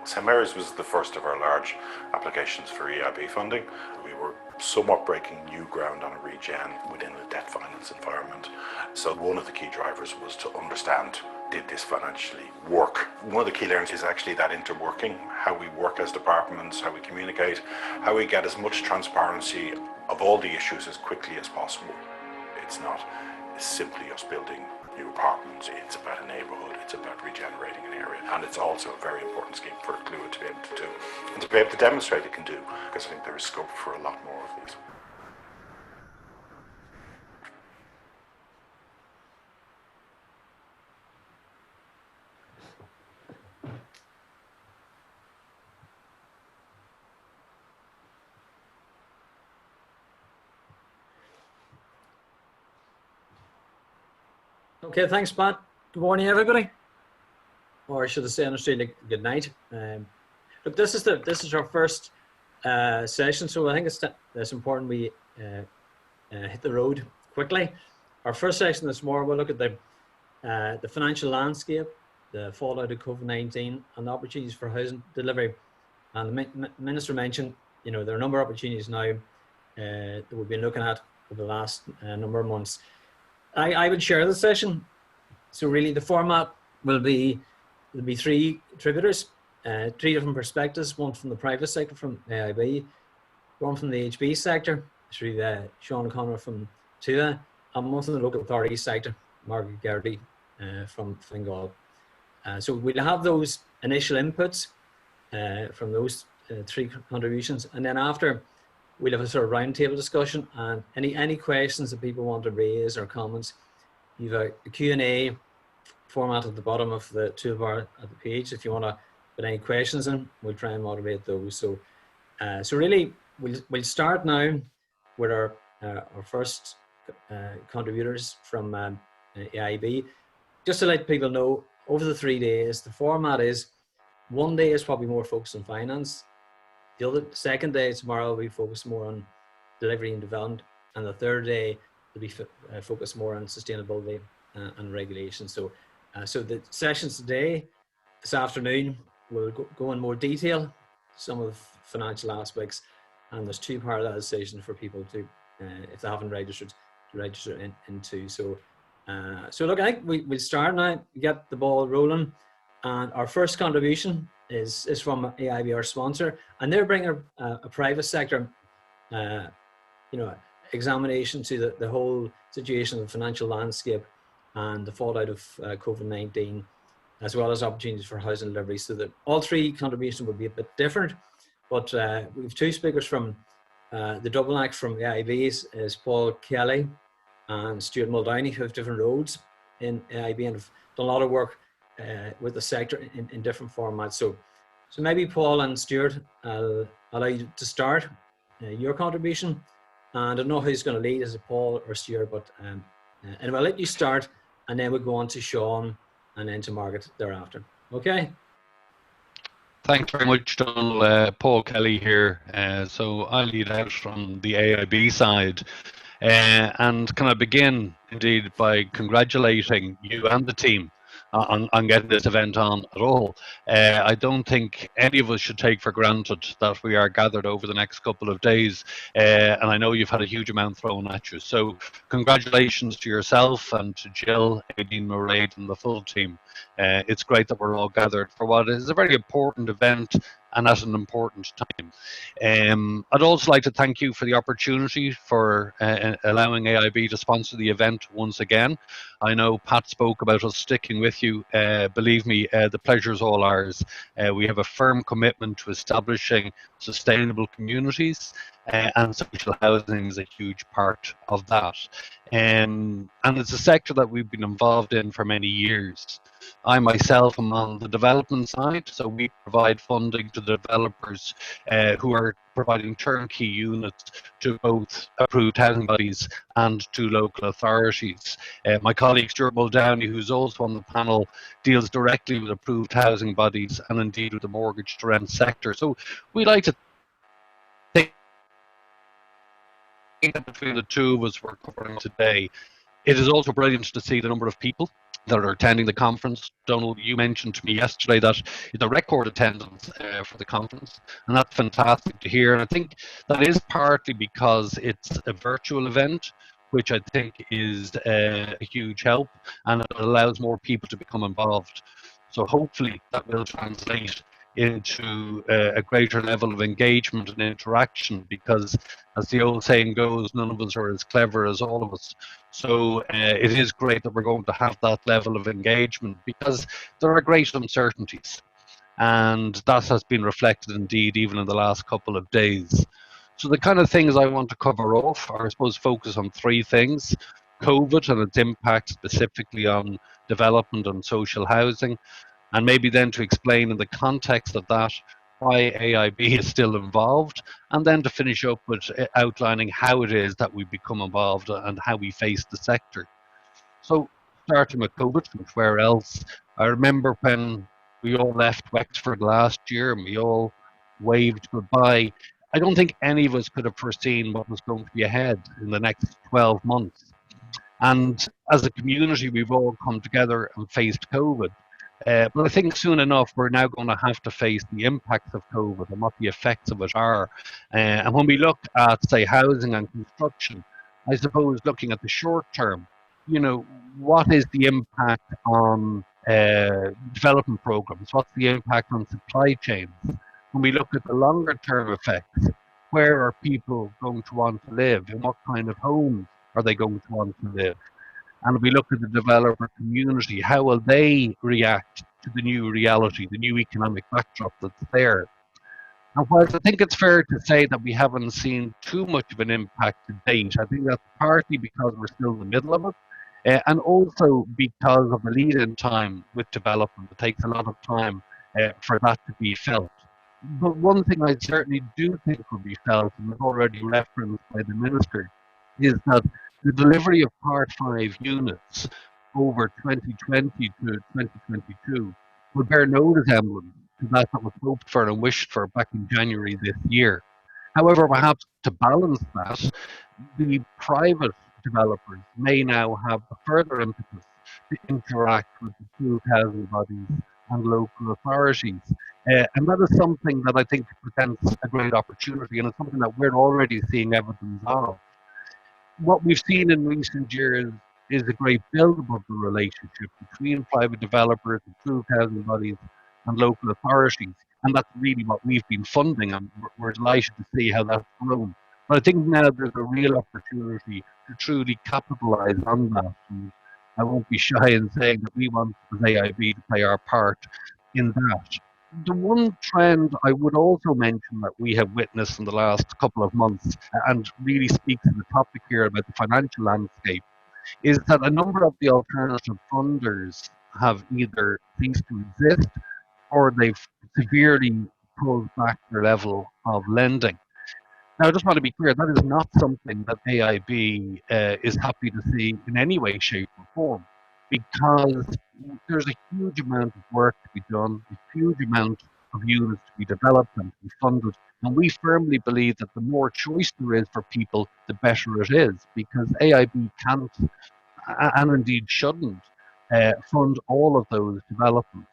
St Mary's was the first of our large applications for EIB funding. We were somewhat breaking new ground on a regen within the debt finance environment. So one of the key drivers was to understand, did this financially work? One of the key learnings is actually that interworking, how we work as departments, how we communicate, how we get as much transparency of all the issues as quickly as possible. It's not simply us building new apartments, it's about a neighbourhood, it's about regenerating an area, and it's also a very important scheme for Tuath to be able to do, and to be able to demonstrate it can do, because I think there is scope for a lot more of these. Okay, thanks, Pat. Good morning, everybody. Or should I say in Australia, good night. Look, this is our first session, so I think it's important we hit the road quickly. Our first session this morning, we'll look at the financial landscape, the fallout of COVID-19, and the opportunities for housing delivery. And the Minister mentioned, there are a number of opportunities now that we've been looking at over the last number of months. I would share the session. So really the format will be, there'll be three contributors, three different perspectives, one from the private sector from AIB, one from the HB sector through Sean O'Connor from Tuath, and one from the local authority sector, Margaret Geraghty from Fingal. So we'll have those initial inputs from those three contributions, and then after we'll have a sort of roundtable discussion, and any questions that people want to raise or comments. You've a Q&A format at the bottom of the toolbar at the page. If you want to put any questions in, we'll try and moderate those. So, so really, we'll start now with our first contributors from AIB. Just to let people know, over the 3 days, the format is, one day is probably more focused on finance. The second day, tomorrow, will be focused more on delivery and development. And the third day will be focused more on sustainability and regulation. So, so the sessions today, this afternoon, will go in more detail, some of the financial aspects. And there's two parallel sessions for people to, if they haven't registered, to register into. So, so look, I think we'll start now, get the ball rolling. And our first contribution is from AIB, our sponsor, and they're bringing a private sector, examination to the whole situation of the financial landscape and the fallout of COVID-19, as well as opportunities for housing delivery. So that all three contributions will be a bit different, but we have two speakers from the double act from AIB is Paul Kelly and Stuart Muldowney, who have different roles in AIB and have done a lot of work with the sector in different formats. So maybe Paul and Stuart, I'll allow you to start your contribution. And I don't know who's going to lead, is it Paul or Stuart, but anyway, I'll let you start, and then we'll go on to Sean and then to Margaret thereafter. Okay? Thanks very much, Donal. Paul Kelly here. So I lead out from the AIB side. And can I begin indeed by congratulating you and the team on getting this event on at all. I don't think any of us should take for granted that we are gathered over the next couple of days, and I know you've had a huge amount thrown at you. So congratulations to yourself and to Jill, Aideen Murray and the full team. It's great that we're all gathered for what is a very important event and at an important time. I'd also like to thank you for the opportunity for allowing AIB to sponsor the event once again. I know Pat spoke about us sticking with you. Believe me, the pleasure is all ours. We have a firm commitment to establishing sustainable communities, and social housing is a huge part of that. And it's a sector that we've been involved in for many years. I myself am on the development side, so we provide funding to developers who are providing turnkey units to both approved housing bodies and to local authorities. My colleague Stuart Muldowney, who's also on the panel, deals directly with approved housing bodies and indeed with the mortgage to rent sector. So we like to think that between the two of us we're covering today. It is also brilliant to see the number of people that are attending the conference. Donal, you mentioned to me yesterday that it's a record attendance for the conference, and that's fantastic to hear. And I think that is partly because it's a virtual event, which I think is a huge help, and it allows more people to become involved. So hopefully that will translate into a greater level of engagement and interaction, because as the old saying goes, none of us are as clever as all of us. So it is great that we're going to have that level of engagement, because there are great uncertainties, and that has been reflected indeed even in the last couple of days. So the kind of things I want to cover off are, I suppose, focus on three things: COVID and its impact specifically on development and social housing, and maybe then to explain in the context of that why AIB is still involved, and then to finish up with outlining how it is that we become involved and how we face the sector. So starting with COVID, and where else? I remember when we all left Wexford last year and we all waved goodbye. I don't think any of us could have foreseen what was going to be ahead in the next 12 months. And as a community, we've all come together and faced COVID. But I think soon enough, we're now going to have to face the impacts of COVID and what the effects of it are. And when we look at, say, housing and construction, I suppose looking at the short term, what is the impact on development programs? What's the impact on supply chains? When we look at the longer term effects, where are people going to want to live? In what kind of homes are they going to want to live? And if we look at the developer community, how will they react to the new reality, the new economic backdrop that's there? And whilst I think it's fair to say that we haven't seen too much of an impact to date, I think that's partly because we're still in the middle of it, and also because of the lead-in time with development. It takes a lot of time for that to be felt. But one thing I certainly do think will be felt, and was already referenced by the Minister, is that the delivery of Part 5 units over 2020 to 2022 will bear no resemblance to that was hoped for and wished for back in January this year. However, perhaps to balance that, the private developers may now have a further impetus to interact with the Tuath housing bodies and local authorities. And that is something that I think presents a great opportunity, and it's something that we're already seeing evidence of. What we've seen in recent years is a great build-up of the relationship between private developers, Tuath housing bodies, and local authorities, and that's really what we've been funding, and we're delighted to see how that's grown. But I think now there's a real opportunity to truly capitalise on that, and I won't be shy in saying that we want as AIB to play our part in that. The one trend I would also mention that we have witnessed in the last couple of months, and really speaks to the topic here about the financial landscape, is that a number of the alternative funders have either ceased to exist or they've severely pulled back their level of lending. Now, I just want to be clear, that is not something that AIB is happy to see in any way, shape or form, because there's a huge amount of work to be done, a huge amount of units to be developed and to be funded. And we firmly believe that the more choice there is for people, the better it is, because AIB can't, and indeed shouldn't, fund all of those developments.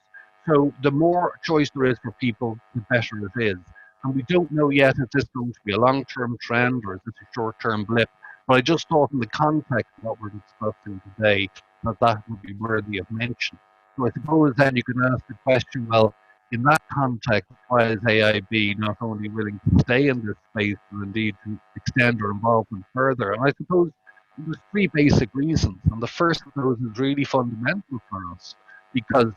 So the more choice there is for people, the better it is. And we don't know yet if this is going to be a long-term trend or is this a short-term blip. But I just thought in the context of what we're discussing today, that would be worthy of mention. So I suppose then you can ask the question, well, in that context, why is AIB not only willing to stay in this space, but indeed to extend our involvement further? And I suppose there's three basic reasons. And the first of those is really fundamental for us, because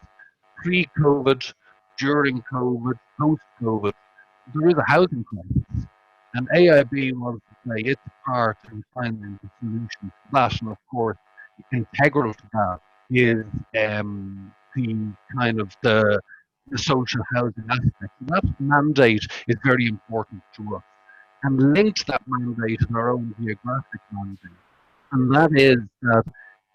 pre-COVID, during COVID, post-COVID, there is a housing crisis. And AIB wants to play its part in finding the solution to that. And of course, integral to that is the kind of the social housing aspect. And that mandate is very important to us. And linked to that mandate is our own geographic mandate. And that is that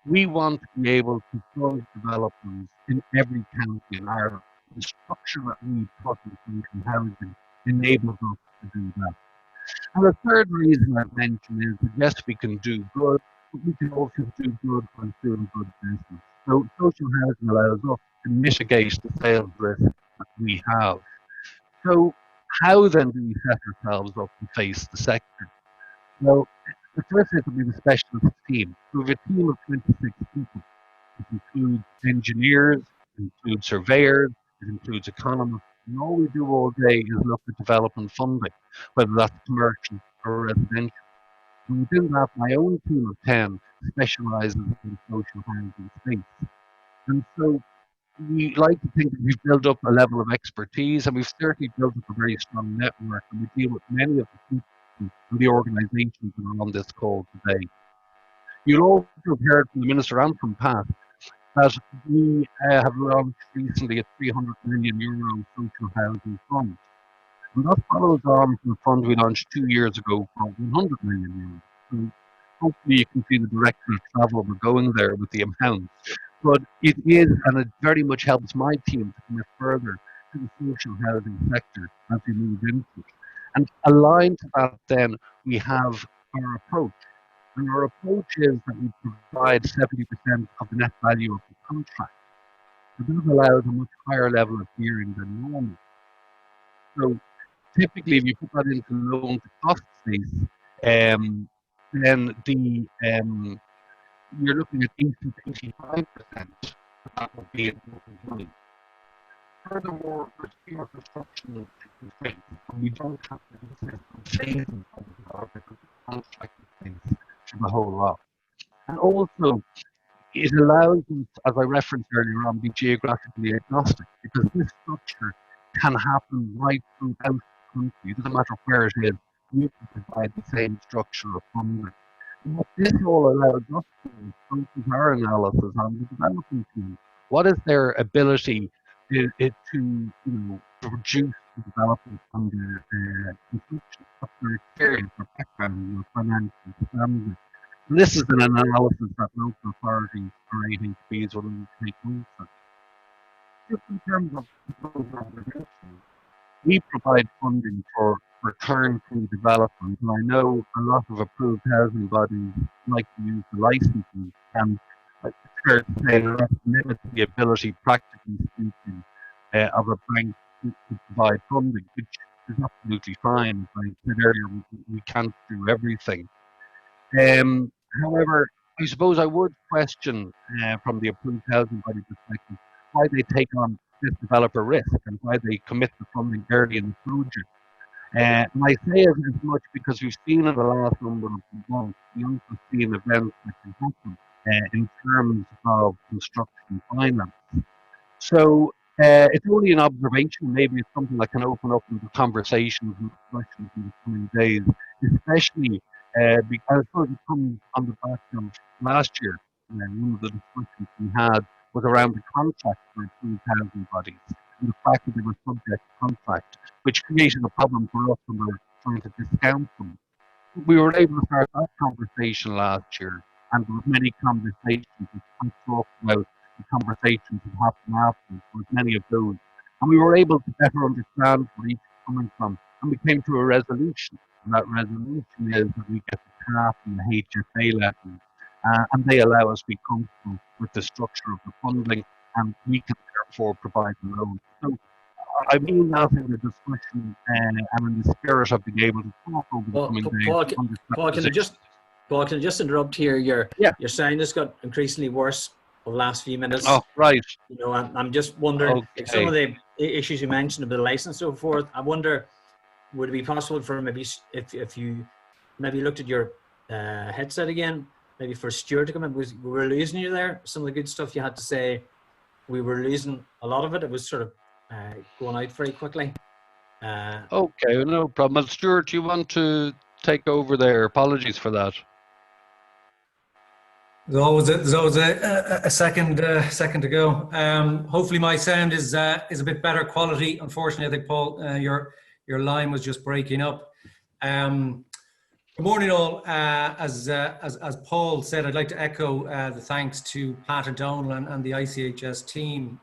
we want to be able to fund developments in every county in Ireland. The structure that we put in social housing enables us to do that. And the third reason I've mentioned is that yes, we can do good, but we can also do good by doing good business. So social housing allows us to mitigate the sales risk that we have. So how then do we set ourselves up to face the sector? Well, the first is that we have a specialist team. We have a team of 26 people. It includes engineers, it includes surveyors, it includes economists, and all we do all day is look at development funding, whether that's commercial or residential. And within that, my own team of 10 specialises in the social housing space. And so we like to think that we've built up a level of expertise, and we've certainly built up a very strong network, and we deal with many of the people and the organisations that are on this call today. You'll also have heard from the Minister and from Pat that we have launched recently a €300 million social housing fund. And that follows on from the fund we launched 2 years ago for €100 million. So hopefully you can see the direction of travel we're going there with the amount. But it is, and it very much helps my team to commit further to the social housing sector as we move into it. And aligned to that then, we have our approach. And our approach is that we provide 70% of the net value of the contract. So that allows a much higher level of gearing than normal. So typically, if you put that into loan to cost space, then you're looking at 80 to 85%. That would be in money. Furthermore, there's fewer construction constraints, and we don't have to insist on phasing of the contract things for the whole lot. And also, it allows us, as I referenced earlier on, be geographically agnostic, because this structure can happen right throughout the country. It doesn't matter where it is, we can provide the same structure of funding. And what this all allows us to do is focus our analysis on the development team. What is their ability to reduce the development and the construction? What's their experience, their background, their financial standards? And this is an analysis that local authorities or AHBs will take over. Just in terms of we provide funding for turnkey development, and I know a lot of approved housing bodies like to use the licensing, and it's fair to say that limits the ability, practically speaking, of a bank to provide funding, which is absolutely fine. As I said earlier, we can't do everything. However, I suppose I would question from the approved housing body perspective why they take on this developer risk and why they commit the funding early in the project. And I say it as much because we've seen in the last number of months the unforeseen events that can happen in terms of construction finance. So it's only an observation. Maybe it's something that can open up into conversations and discussions in the coming days, especially because I suppose it comes on the back of last year. One of the discussions we had was around the contract for approved housing bodies and the fact that they were subject to contract, which created a problem for us when we were trying to discount them. We were able to start that conversation last year, and there were many conversations which I talked about the conversations that happened afterwards. There was many of those, and we were able to better understand where each was coming from, and we came to a resolution. And that resolution is that we get the CAF and the HFA letters, and they allow us to be comfortable with the structure of the funding, and we can therefore provide the loan. So I mean that in the discussion and in the spirit of being able to talk over the coming days. Paul, can I just interrupt here? Your sound has got increasingly worse over the last few minutes. Oh, right. You know, I'm just wondering, like some of the issues you mentioned about the license and so forth, I wonder, would it be possible for maybe, if you maybe looked at your headset again, maybe for Stuart to come in? We were losing you there. Some of the good stuff you had to say, we were losing a lot of it. It was sort of going out very quickly. Okay, no problem. Well, Stuart, you want to take over there? Apologies for that. There's always a second to go. Hopefully my sound is a bit better quality. Unfortunately, I think Paul, your line was just breaking up. Good morning, all. As Paul said, I'd like to echo the thanks to Pat and Donal and the ICHS team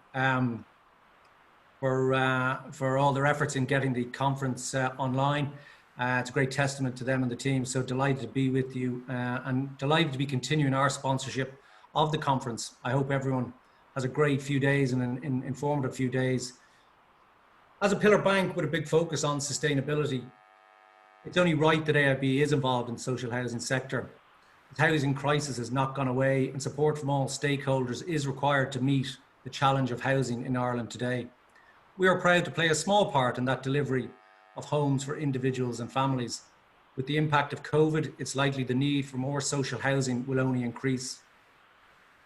for all their efforts in getting the conference online. It's a great testament to them and the team. So delighted to be with you and delighted to be continuing our sponsorship of the conference. I hope everyone has a great few days and an informative few days. As a pillar bank with a big focus on sustainability, it's only right that AIB is involved in the social housing sector. The housing crisis has not gone away, and support from all stakeholders is required to meet the challenge of housing in Ireland today. We are proud to play a small part in that delivery of homes for individuals and families. With the impact of COVID, it's likely the need for more social housing will only increase.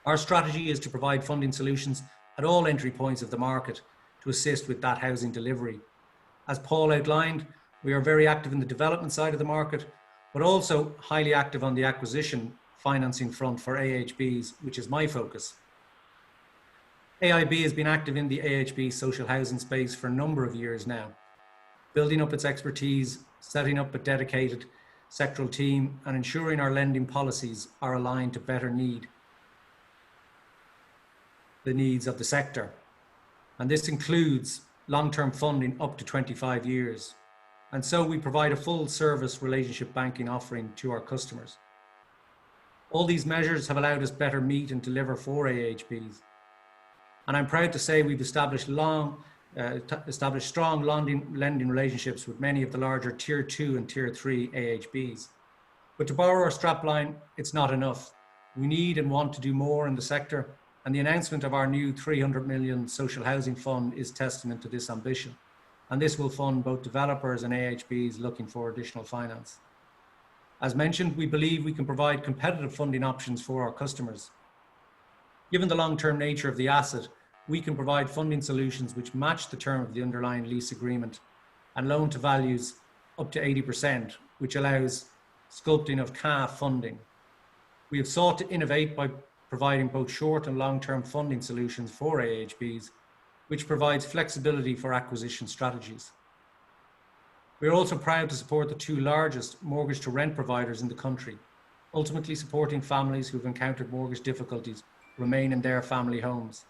Our strategy is to provide funding solutions at all entry points of the market to assist with that housing delivery. As Paul outlined, we are very active in the development side of the market, but also highly active on the acquisition financing front for AHBs, which is my focus. AIB has been active in the AHB social housing space for a number of years now, building up its expertise, setting up a dedicated sectoral team, and ensuring our lending policies are aligned to better meet the needs of the sector. And this includes long-term funding up to 25 years. And so we provide a full service relationship banking offering to our customers. All these measures have allowed us better meet and deliver for AHBs. And I'm proud to say we've established strong lending relationships with many of the larger Tier 2 and Tier 3 AHBs. But to borrow our strapline, it's not enough. We need and want to do more in the sector, and the announcement of our new 300 million social housing fund is testament to this ambition. And this will fund both developers and AHBs looking for additional finance. As mentioned, we believe we can provide competitive funding options for our customers. Given the long-term nature of the asset, we can provide funding solutions which match the term of the underlying lease agreement and loan to values up to 80%, which allows sculpting of CAF funding. We have sought to innovate by providing both short and long-term funding solutions for AHBs, which provides flexibility for acquisition strategies. We are also proud to support the two largest mortgage to rent providers in the country, ultimately supporting families who have encountered mortgage difficulties remain in their family homes.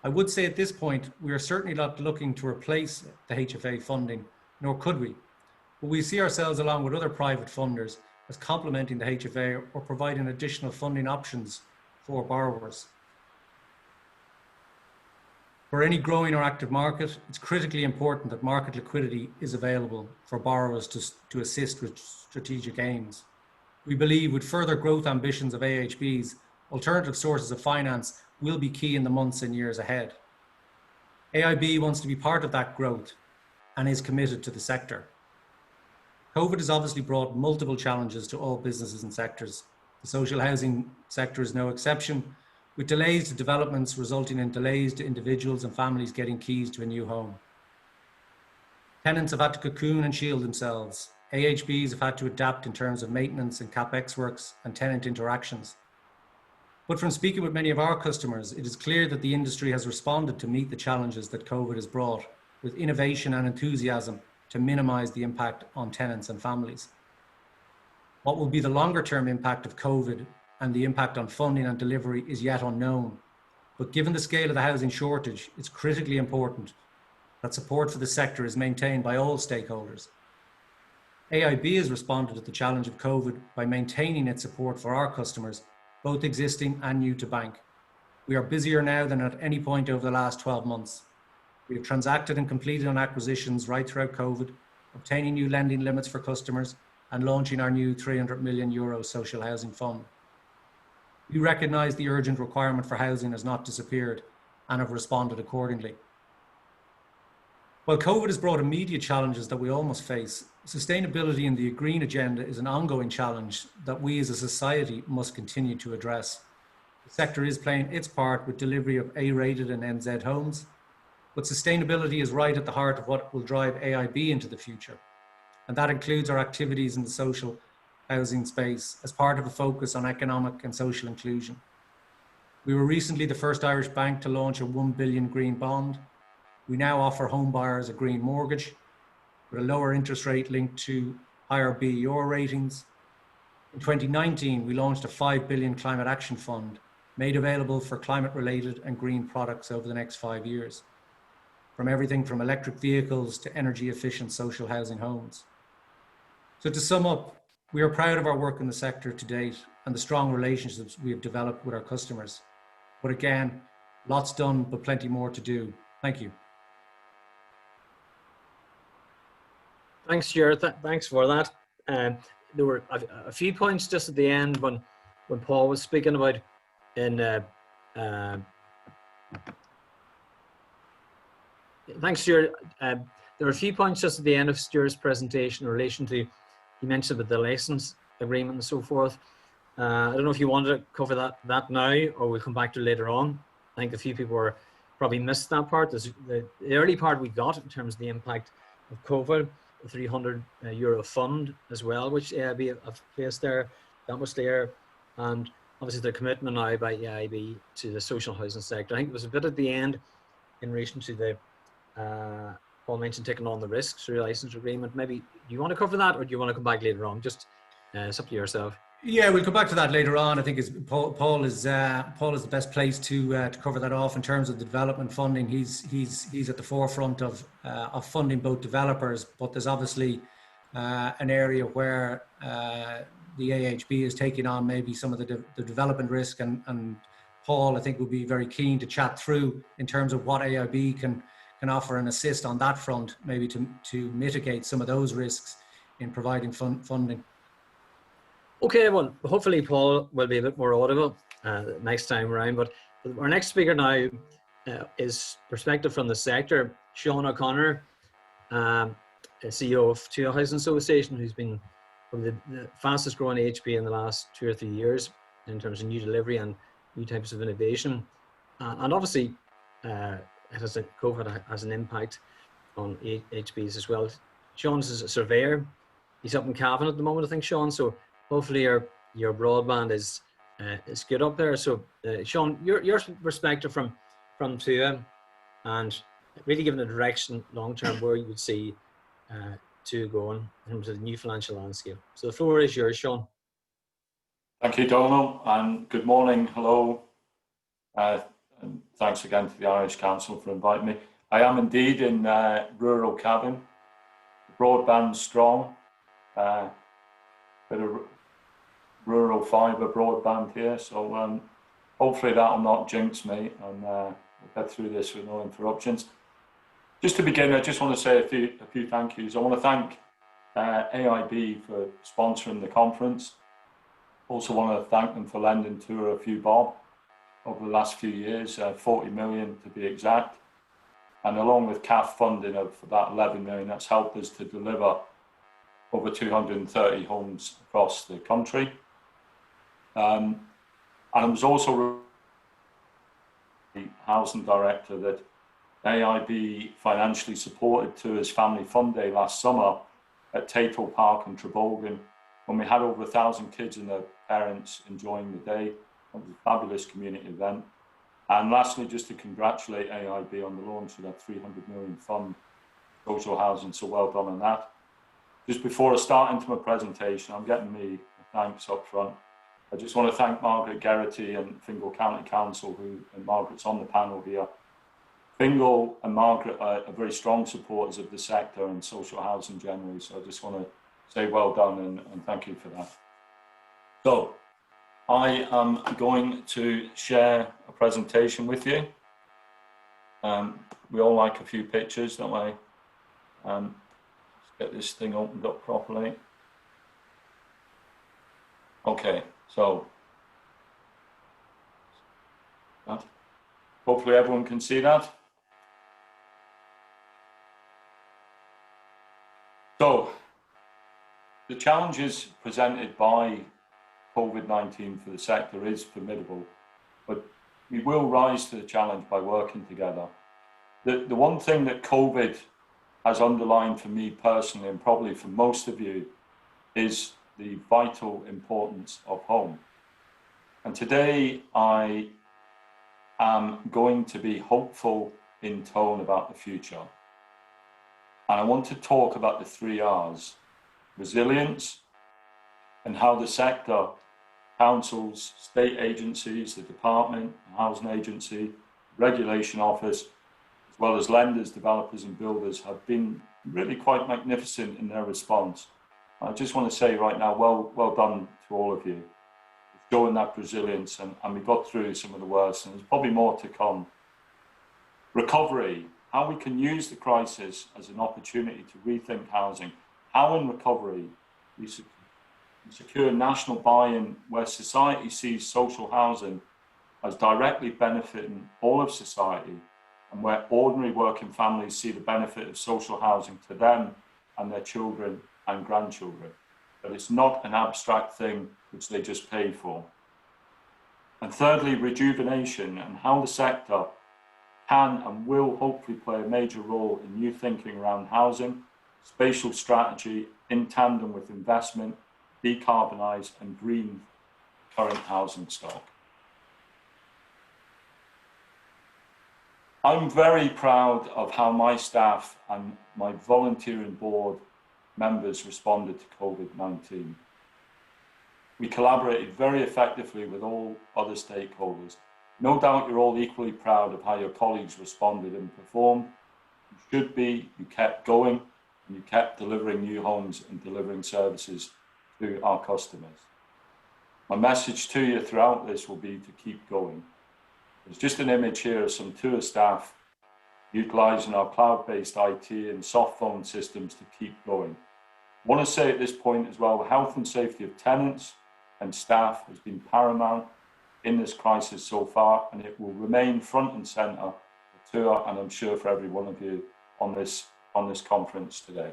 I would say at this point, we are certainly not looking to replace the HFA funding, nor could we, but we see ourselves along with other private funders as complementing the HFA or providing additional funding options for borrowers. For any growing or active market, it's critically important that market liquidity is available for borrowers to assist with strategic aims. We believe with further growth ambitions of AHBs, alternative sources of finance will be key in the months and years ahead. AIB wants to be part of that growth and is committed to the sector. COVID has obviously brought multiple challenges to all businesses and sectors. The social housing sector is no exception, with delays to developments resulting in delays to individuals and families getting keys to a new home. Tenants have had to cocoon and shield themselves. AHBs have had to adapt in terms of maintenance and CapEx works and tenant interactions. But from speaking with many of our customers, it is clear that the industry has responded to meet the challenges that COVID has brought, with innovation and enthusiasm to minimise the impact on tenants and families. What will be the longer term impact of COVID and the impact on funding and delivery is yet unknown. But given the scale of the housing shortage, it's critically important that support for the sector is maintained by all stakeholders. AIB has responded to the challenge of COVID by maintaining its support for our customers, both existing and new to bank. We are busier now than at any point over the last 12 months. We have transacted and completed on acquisitions right throughout COVID, obtaining new lending limits for customers and launching our new €300 million social housing fund. We recognise the urgent requirement for housing has not disappeared and have responded accordingly. While COVID has brought immediate challenges that we all must face, sustainability in the green agenda is an ongoing challenge that we as a society must continue to address. The sector is playing its part with delivery of A-rated and NZ homes, but sustainability is right at the heart of what will drive AIB into the future. And that includes our activities in the social housing space as part of a focus on economic and social inclusion. We were recently the first Irish bank to launch a 1 billion green bond. We now offer home buyers a green mortgage with a lower interest rate linked to higher BER ratings. In 2019, we launched a 5 billion climate action fund made available for climate related and green products over the next 5 years, from everything from electric vehicles to energy efficient social housing homes. So to sum up, We are proud of our work in the sector to date and the strong relationships we have developed with our customers. But again, lots done, but plenty more to do. Thank you. Thanks, Stuart. Thanks for that. There were a few points just at the end when Paul was speaking about thanks, Stuart. There were a few points just at the end of Stuart's presentation in relation to, you mentioned about the license agreement and so forth. I don't know if you wanted to cover that now, or we'll come back to it later on. I think a few people probably missed that part. The early part we got in terms of the impact of COVID, the €300 fund as well, which AIB have placed there, that was there, and obviously the commitment now by AIB to the social housing sector. I think it was a bit at the end in relation to the, Paul mentioned taking on the risks through a license agreement. Maybe, do you want to cover that, or do you want to come back later on? Just, it's up to yourself. Yeah, we'll come back to that later on. I think Paul is the best place to cover that off in terms of the development funding. He's at the forefront of funding both developers, but there's obviously an area where the AHB is taking on maybe some of the development risk, and Paul, I think, will be very keen to chat through in terms of what AIB can offer and assist on that front, maybe to mitigate some of those risks in providing funding. Okay, well, hopefully Paul will be a bit more audible next time around. But our next speaker now is perspective from the sector. Sean O'Connor, CEO of Tuath Housing Association, who's been probably the fastest growing AHB in the last 2 or 3 years in terms of new delivery and new types of innovation. And obviously, COVID has an impact on HBs as well. Sean's a surveyor. He's up in Cavan at the moment, I think, Sean. So hopefully your broadband is good up there. So Sean, your perspective from Tuath, and really giving a direction long term where you would see Tuath going in terms of the new financial landscape. So the floor is yours, Sean. Thank you, Donal, and good morning. Hello. And thanks again to the Irish Council for inviting me. I am indeed in rural Cavan. Broadband's strong. Bit of rural fibre broadband here, so hopefully that will not jinx me, and we'll get through this with no interruptions. Just to begin, I just want to say a few thank yous. I want to thank AIB for sponsoring the conference. Also want to thank them for lending Tuath a few bob over the last few years, 40 million to be exact. And along with CAF funding of about 11 million, that's helped us to deliver over 230 homes across the country. And I was also the housing director that AIB financially supported Tuath's Family Fun Day last summer at Tato Park in Trabolgan, when we had over 1,000 kids and their parents enjoying the day. It was a fabulous community event. And lastly, just to congratulate AIB on the launch of that 300 million fund, social housing, so well done on that. Just before I start into my presentation, I'm getting me thanks up front. I just want to thank Margaret, Geraghty and Fingal County Council, and Margaret's on the panel here. Fingal and Margaret are very strong supporters of the sector and social housing generally, so I just want to say well done and thank you for that. So, I am going to share a presentation with you. We all like a few pictures, don't we? Let's get this thing opened up properly. Okay, so hopefully everyone can see that. So, the challenges presented by Covid-19 for the sector is formidable, but we will rise to the challenge by working together. The one thing that COVID has underlined for me personally, and probably for most of you, is the vital importance of home. And today I am going to be hopeful in tone about the future. And I want to talk about the 3 R's: resilience, and how the sector, councils, state agencies, the department, the housing agency, regulation office, as well as lenders, developers and builders have been really quite magnificent in their response. I just want to say right now, well done to all of you. Showing that resilience, and we got through some of the worst, and there's probably more to come. Recovery, how we can use the crisis as an opportunity to rethink housing. How in recovery we secure national buy-in where society sees social housing as directly benefiting all of society, and where ordinary working families see the benefit of social housing to them and their children and grandchildren. But it's not an abstract thing which they just pay for. And thirdly, rejuvenation, and how the sector can and will hopefully play a major role in new thinking around housing, spatial strategy in tandem with investment, decarbonise and green current housing stock. I'm very proud of how my staff and my volunteering board members responded to Covid-19. We collaborated very effectively with all other stakeholders. No doubt you're all equally proud of how your colleagues responded and performed. You should be, you kept going, and you kept delivering new homes and delivering services to our customers. My message to you throughout this will be to keep going. There's just an image here of some Tuath staff utilising our cloud-based IT and soft phone systems to keep going. I want to say at this point as well, the health and safety of tenants and staff has been paramount in this crisis so far, and it will remain front and centre for Tuath, and I'm sure for every one of you on this conference today.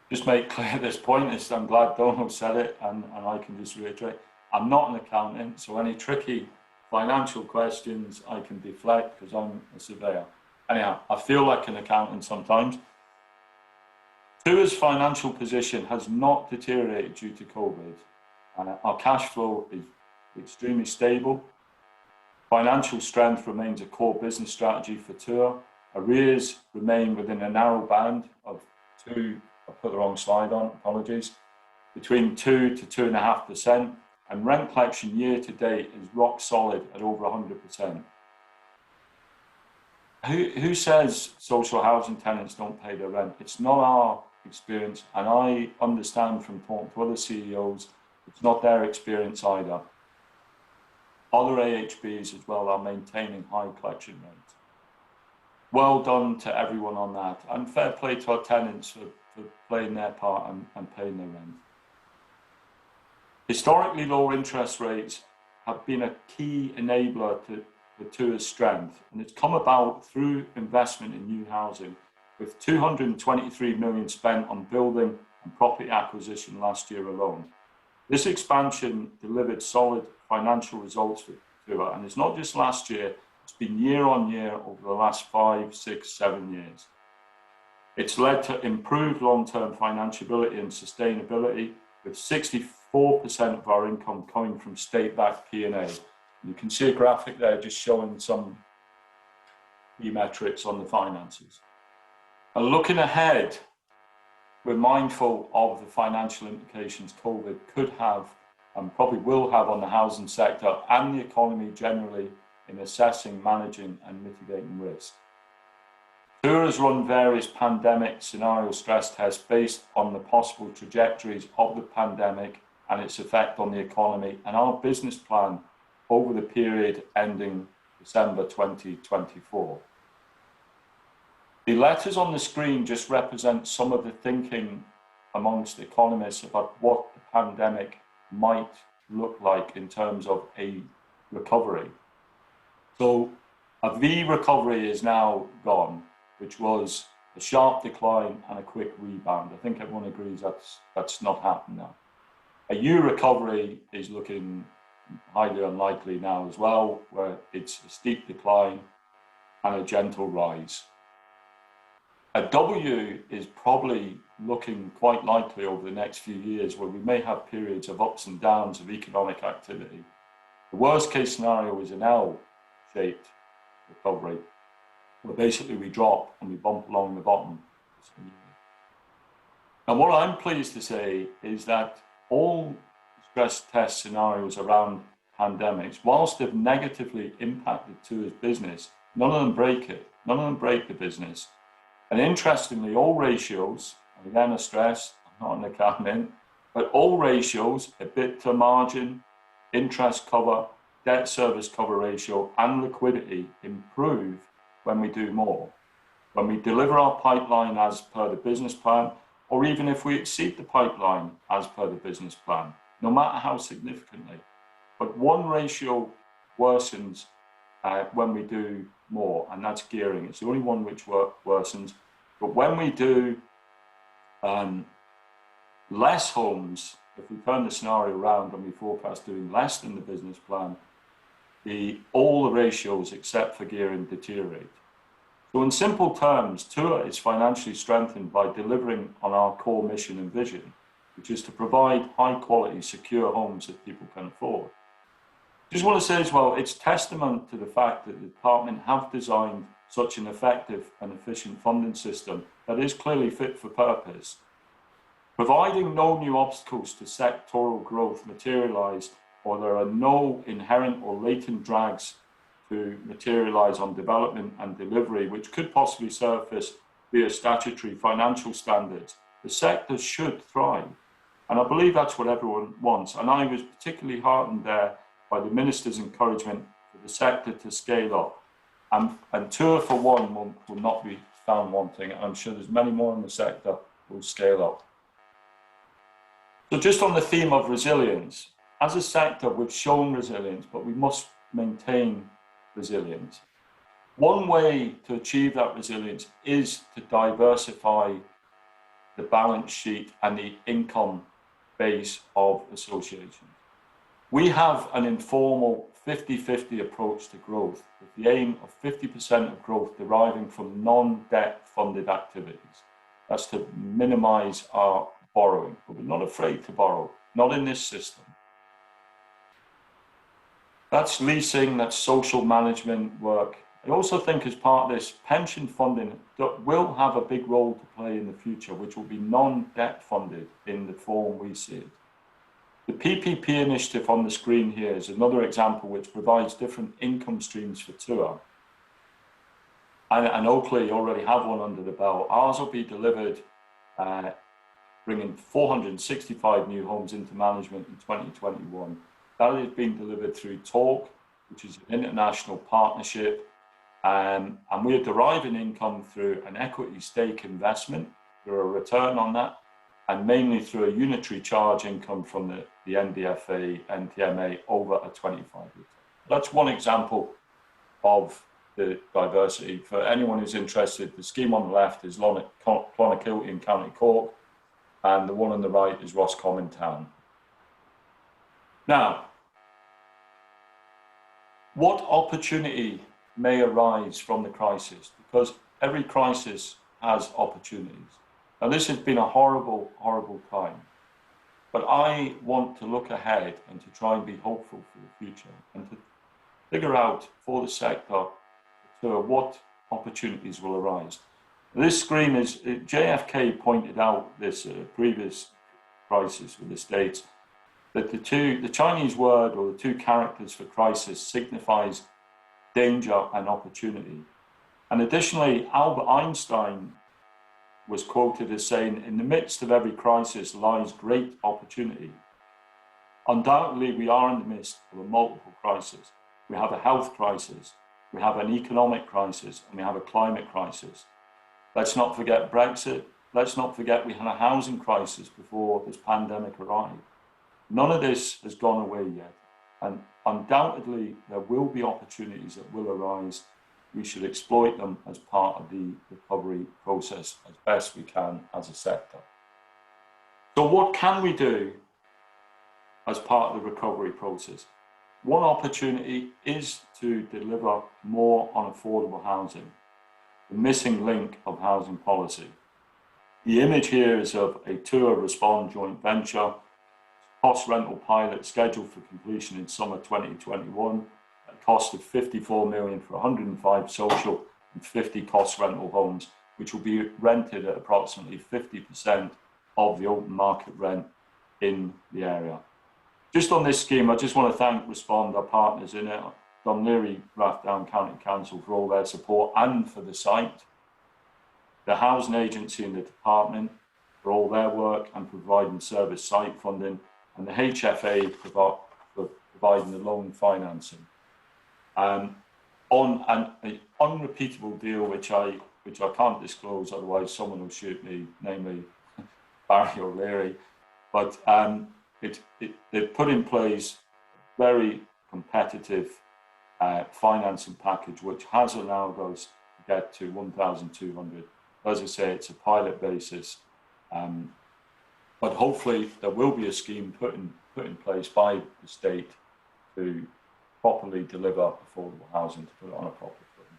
Just make clear at this point, I'm glad Donal said it, and I can just reiterate, I'm not an accountant, so any tricky financial questions I can deflect because I'm a surveyor. Anyhow, I feel like an accountant sometimes. Tuath's financial position has not deteriorated due to COVID. Our cash flow is extremely stable. Financial strength remains a core business strategy for Tuath. Arrears remain within a narrow band of I put the wrong slide on, apologies, between 2 to 2.5%, and rent collection year to date is rock solid at over 100%. Who says social housing tenants don't pay their rent? It's not our experience, and I understand from talking to other CEOs, it's not their experience either. Other AHBs as well are maintaining high collection rates. Well done to everyone on that, and fair play to our tenants for playing their part and paying their rent. Historically low interest rates have been a key enabler to Tuath's strength, and it's come about through investment in new housing, with 223 million spent on building and property acquisition last year alone. This expansion delivered solid financial results for Tuath, and it's not just last year, it's been year on year over the last 5, 6, 7 years. It's led to improved long-term financiability and sustainability, with 64% of our income coming from state-backed P&A. You can see a graphic there just showing some key metrics on the finances. And looking ahead, we're mindful of the financial implications COVID could have and probably will have on the housing sector and the economy generally in assessing, managing and mitigating risk. Tuath has run various pandemic scenario stress tests based on the possible trajectories of the pandemic and its effect on the economy, and our business plan over the period ending December 2024. The letters on the screen just represent some of the thinking amongst economists about what the pandemic might look like in terms of a recovery. So a V recovery is now gone, which was a sharp decline and a quick rebound. I think everyone agrees that's not happened now. A U recovery is looking highly unlikely now as well, where it's a steep decline and a gentle rise. A W is probably looking quite likely over the next few years, where we may have periods of ups and downs of economic activity. The worst case scenario is an L-shaped recovery, where basically we drop and we bump along the bottom. And what I'm pleased to say is that all stress test scenarios around pandemics, whilst they've negatively impacted Tuath's business, none of them break it. None of them break the business. And interestingly, all ratios, and again I stress, I'm not an accountant, but all ratios, EBITDA margin, interest cover, debt service cover ratio, and liquidity improve when we do more. When we deliver our pipeline as per the business plan, or even if we exceed the pipeline as per the business plan, no matter how significantly. But one ratio worsens when we do more, and that's gearing. It's the only one which worsens. But when we do less homes, if we turn the scenario around and we forecast doing less than the business plan, all the ratios except for gearing deteriorate. So in simple terms, Tuath is financially strengthened by delivering on our core mission and vision, which is to provide high quality, secure homes that people can afford. Just want to say as well, it's testament to the fact that the department have designed such an effective and efficient funding system that is clearly fit for purpose. Providing no new obstacles to sectoral growth materialise, or there are no inherent or latent drags to materialise on development and delivery, which could possibly surface via statutory financial standards, the sector should thrive. And I believe that's what everyone wants. And I was particularly heartened there by the Minister's encouragement for the sector to scale up. And Tuath, for one, will not be found wanting. I'm sure there's many more in the sector who will scale up. So just on the theme of resilience, as a sector, we've shown resilience, but we must maintain resilience. One way to achieve that resilience is to diversify the balance sheet and the income base of associations. We have an informal 50-50 approach to growth, with the aim of 50% of growth deriving from non-debt funded activities. That's to minimise our borrowing, but we're not afraid to borrow, not in this system. That's leasing, that's social management work. I also think as part of this, pension funding will have a big role to play in the future, which will be non-debt funded in the form we see it. The PPP initiative on the screen here is another example which provides different income streams for Tuath. And Oakley already have one under the belt. Ours will be delivered, bringing 465 new homes into management in 2021. That is being delivered through Talk, which is an international partnership. And we are deriving income through an equity stake investment, through a return on that, and mainly through a unitary charge income from the NDFA, NTMA over a 25-year. That's one example of the diversity. For anyone who's interested, the scheme on the left is Clonakilty in County Cork, and the one on the right is Roscommon Town. Now, what opportunity may arise from the crisis? Because every crisis has opportunities. Now, this has been a horrible, horrible time, but I want to look ahead and to try and be hopeful for the future and to figure out for the sector what opportunities will arise. This screen is, JFK pointed out this previous crisis with the States, that the Chinese word or the two characters for crisis signifies danger and opportunity. And additionally, Albert Einstein was quoted as saying, in the midst of every crisis lies great opportunity. Undoubtedly, we are in the midst of a multiple crisis. We have a health crisis, we have an economic crisis, and we have a climate crisis. Let's not forget Brexit. Let's not forget we had a housing crisis before this pandemic arrived. None of this has gone away yet. And undoubtedly, there will be opportunities that will arise. We should exploit them as part of the recovery process as best we can as a sector. So what can we do as part of the recovery process? One opportunity is to deliver more on affordable housing, the missing link of housing policy. The image here is of a Tuath Respond joint venture, cost rental pilot scheduled for completion in summer 2021, at a cost of 54 million for 105 social and 50 cost rental homes, which will be rented at approximately 50% of the open market rent in the area. Just on this scheme, I just want to thank Respond, our partners in it, Dunleary, Rathdown County Council for all their support and for the site. the housing agency and the department for all their work and providing service site funding, and the HFA for providing the loan financing. On an unrepeatable deal, which I can't disclose, otherwise someone will shoot me, namely Barry O'Leary. But they've put in place very competitive financing package, which has allowed us to get to 1,200. As I say, it's a pilot basis, but hopefully there will be a scheme put in place by the state to properly deliver affordable housing, to put it on a proper footing.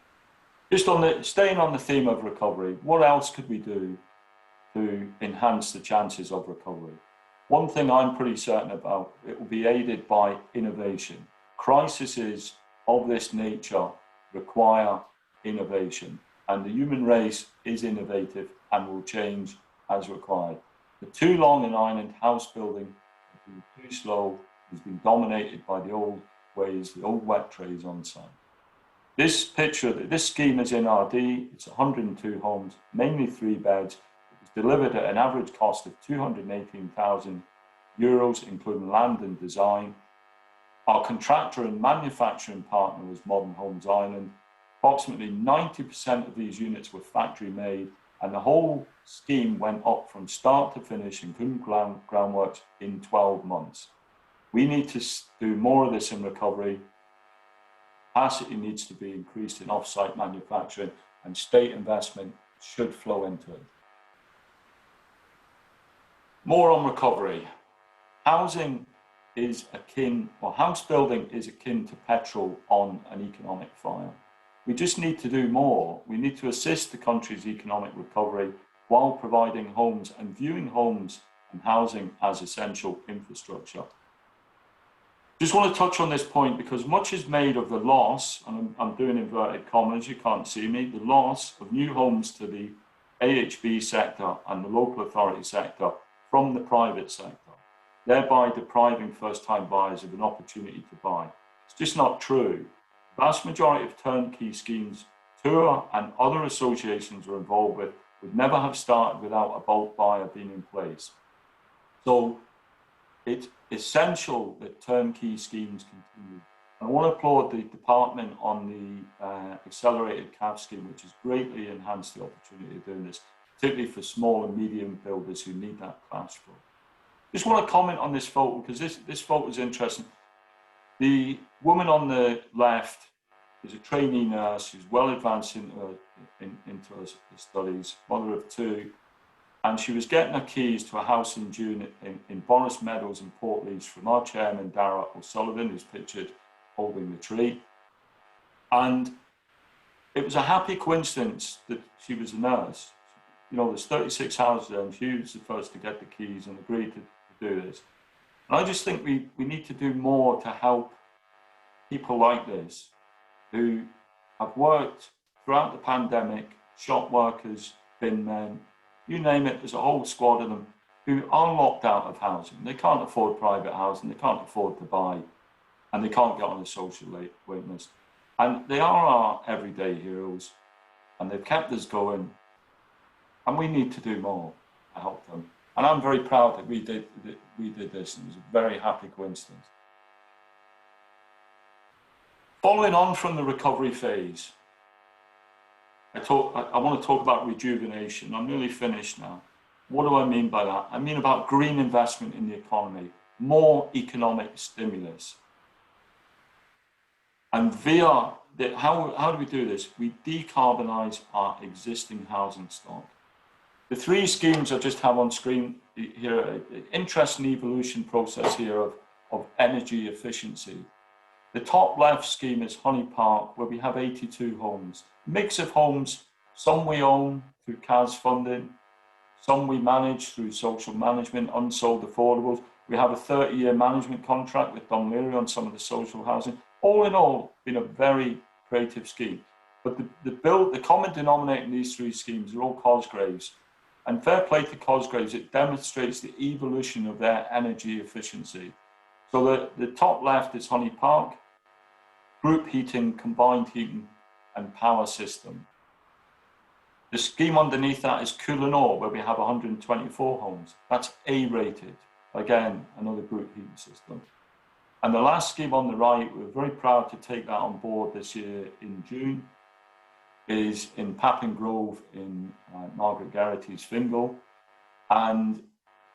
Just staying on the theme of recovery, what else could we do to enhance the chances of recovery? One thing I'm pretty certain about, it will be aided by innovation. Crises of this nature require innovation, and the human race is innovative and will change as required. For too long in Ireland, house building has been too slow, has been dominated by the old ways, the old wet trays on site. This scheme is in RD, it's 102 homes, mainly 3 beds. It was delivered at an average cost of €218,000, including land and design. Our contractor and manufacturing partner was Modern Homes Ireland. Approximately 90% of these units were factory made, and the whole scheme went up from start to finish, including groundworks, in 12 months. We need to do more of this in recovery. Capacity needs to be increased in off-site manufacturing, and state investment should flow into it. More on recovery. Housing is akin, or house building is akin to petrol on an economic fire. We just need to do more. We need to assist the country's economic recovery while providing homes and viewing homes and housing as essential infrastructure. Just want to touch on this point because much is made of the loss, and I'm doing inverted commas, you can't see me, the loss of new homes to the AHB sector and the local authority sector from the private sector, thereby depriving first-time buyers of an opportunity to buy. It's just not true. The vast majority of turnkey schemes Tuath and other associations are involved with would never have started without a bulk buyer being in place. So it's essential that turnkey schemes continue. I want to applaud the department on the accelerated CAF scheme, which has greatly enhanced the opportunity of doing this, particularly for small and medium builders who need that cash flow. Just want to comment on this photo because this photo is interesting. The woman on the left is a trainee nurse who's well advanced into her studies, mother of 2, and she was getting her keys to a house in June in Boris Meadows in Portlaoise from our chairman, Dara O'Sullivan, who's pictured holding the tree. And it was a happy coincidence that she was a nurse. You know, there's 36 houses there, and she was the first to get the keys and agreed to do this. And I just think we need to do more to help people like this who have worked throughout the pandemic, shop workers, bin men, you name it, there's a whole squad of them who are locked out of housing. They can't afford private housing, they can't afford to buy, and they can't get on a social wait list. And they are our everyday heroes, and they've kept us going, and we need to do more to help them. And I'm very proud that we did this, and it was a very happy coincidence. Following on from the recovery phase, I want to talk about rejuvenation. I'm nearly finished now. What do I mean by that? I mean about green investment in the economy, more economic stimulus. And via, how do we do this? We decarbonise our existing housing stock. The 3 schemes I just have on screen here, an interesting evolution process here of energy efficiency. The top left scheme is Honey Park, where we have 82 homes. Mix of homes, some we own through CAS funding, some we manage through social management, unsold affordables. We have a 30-year management contract with Donal on some of the social housing. All in all, been a very creative scheme. But the common denominator in these 3 schemes are all Cosgraves. And fair play to Cosgraves, it demonstrates the evolution of their energy efficiency. So the top left is Honey Park, group heating, combined heating and power system. The scheme underneath that is Coolanaw, where we have 124 homes. That's A-rated. Again, another group heating system. And the last scheme on the right, we're very proud to take that on board this year in June, is in Pappin Grove in Margaret Geraghty's Fingal. And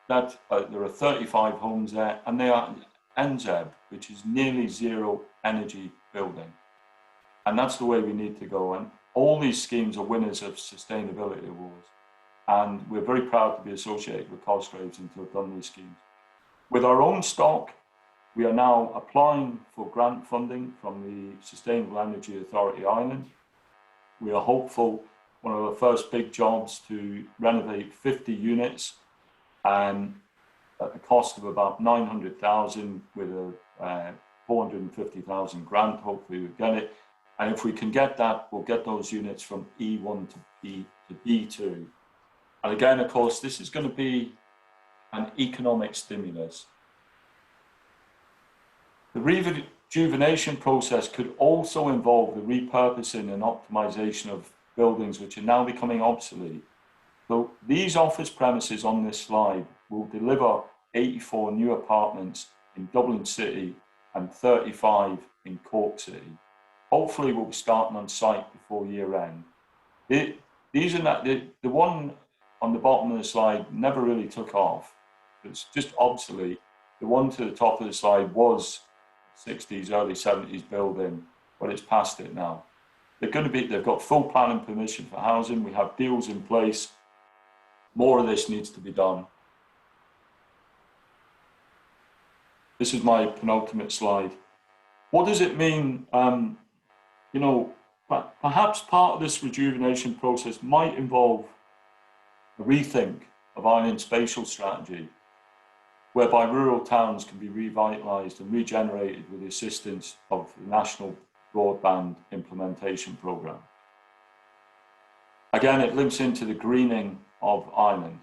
that there are 35 homes there, and they are NZEB, which is nearly zero energy building. And that's the way we need to go. And all these schemes are winners of sustainability awards. And we're very proud to be associated with Cosgraves and to have done these schemes. With our own stock, we are now applying for grant funding from the Sustainable Energy Authority Ireland. We are hopeful one of our first big jobs to renovate 50 units and at the cost of about 900,000 with a 450,000 grant. Hopefully we'll get it. And if we can get that, we'll get those units from E1 to B2. And again, of course, this is going to be an economic stimulus. The rejuvenation process could also involve the repurposing and optimization of buildings which are now becoming obsolete. So these office premises on this slide will deliver 84 new apartments in Dublin City and 35 in Cork City. Hopefully we'll be starting on site before year end. These are not, the one on the bottom of the slide never really took off. It's just obsolete. The one to the top of the slide was 60s, early 70s building, but it's past it now. They've got full planning permission for housing. We have deals in place. More of this needs to be done. This is my penultimate slide. What does it mean? You know, perhaps part of this rejuvenation process might involve a rethink of Ireland's spatial strategy, whereby rural towns can be revitalised and regenerated with the assistance of the National Broadband Implementation Programme. Again, it links into the greening of Ireland.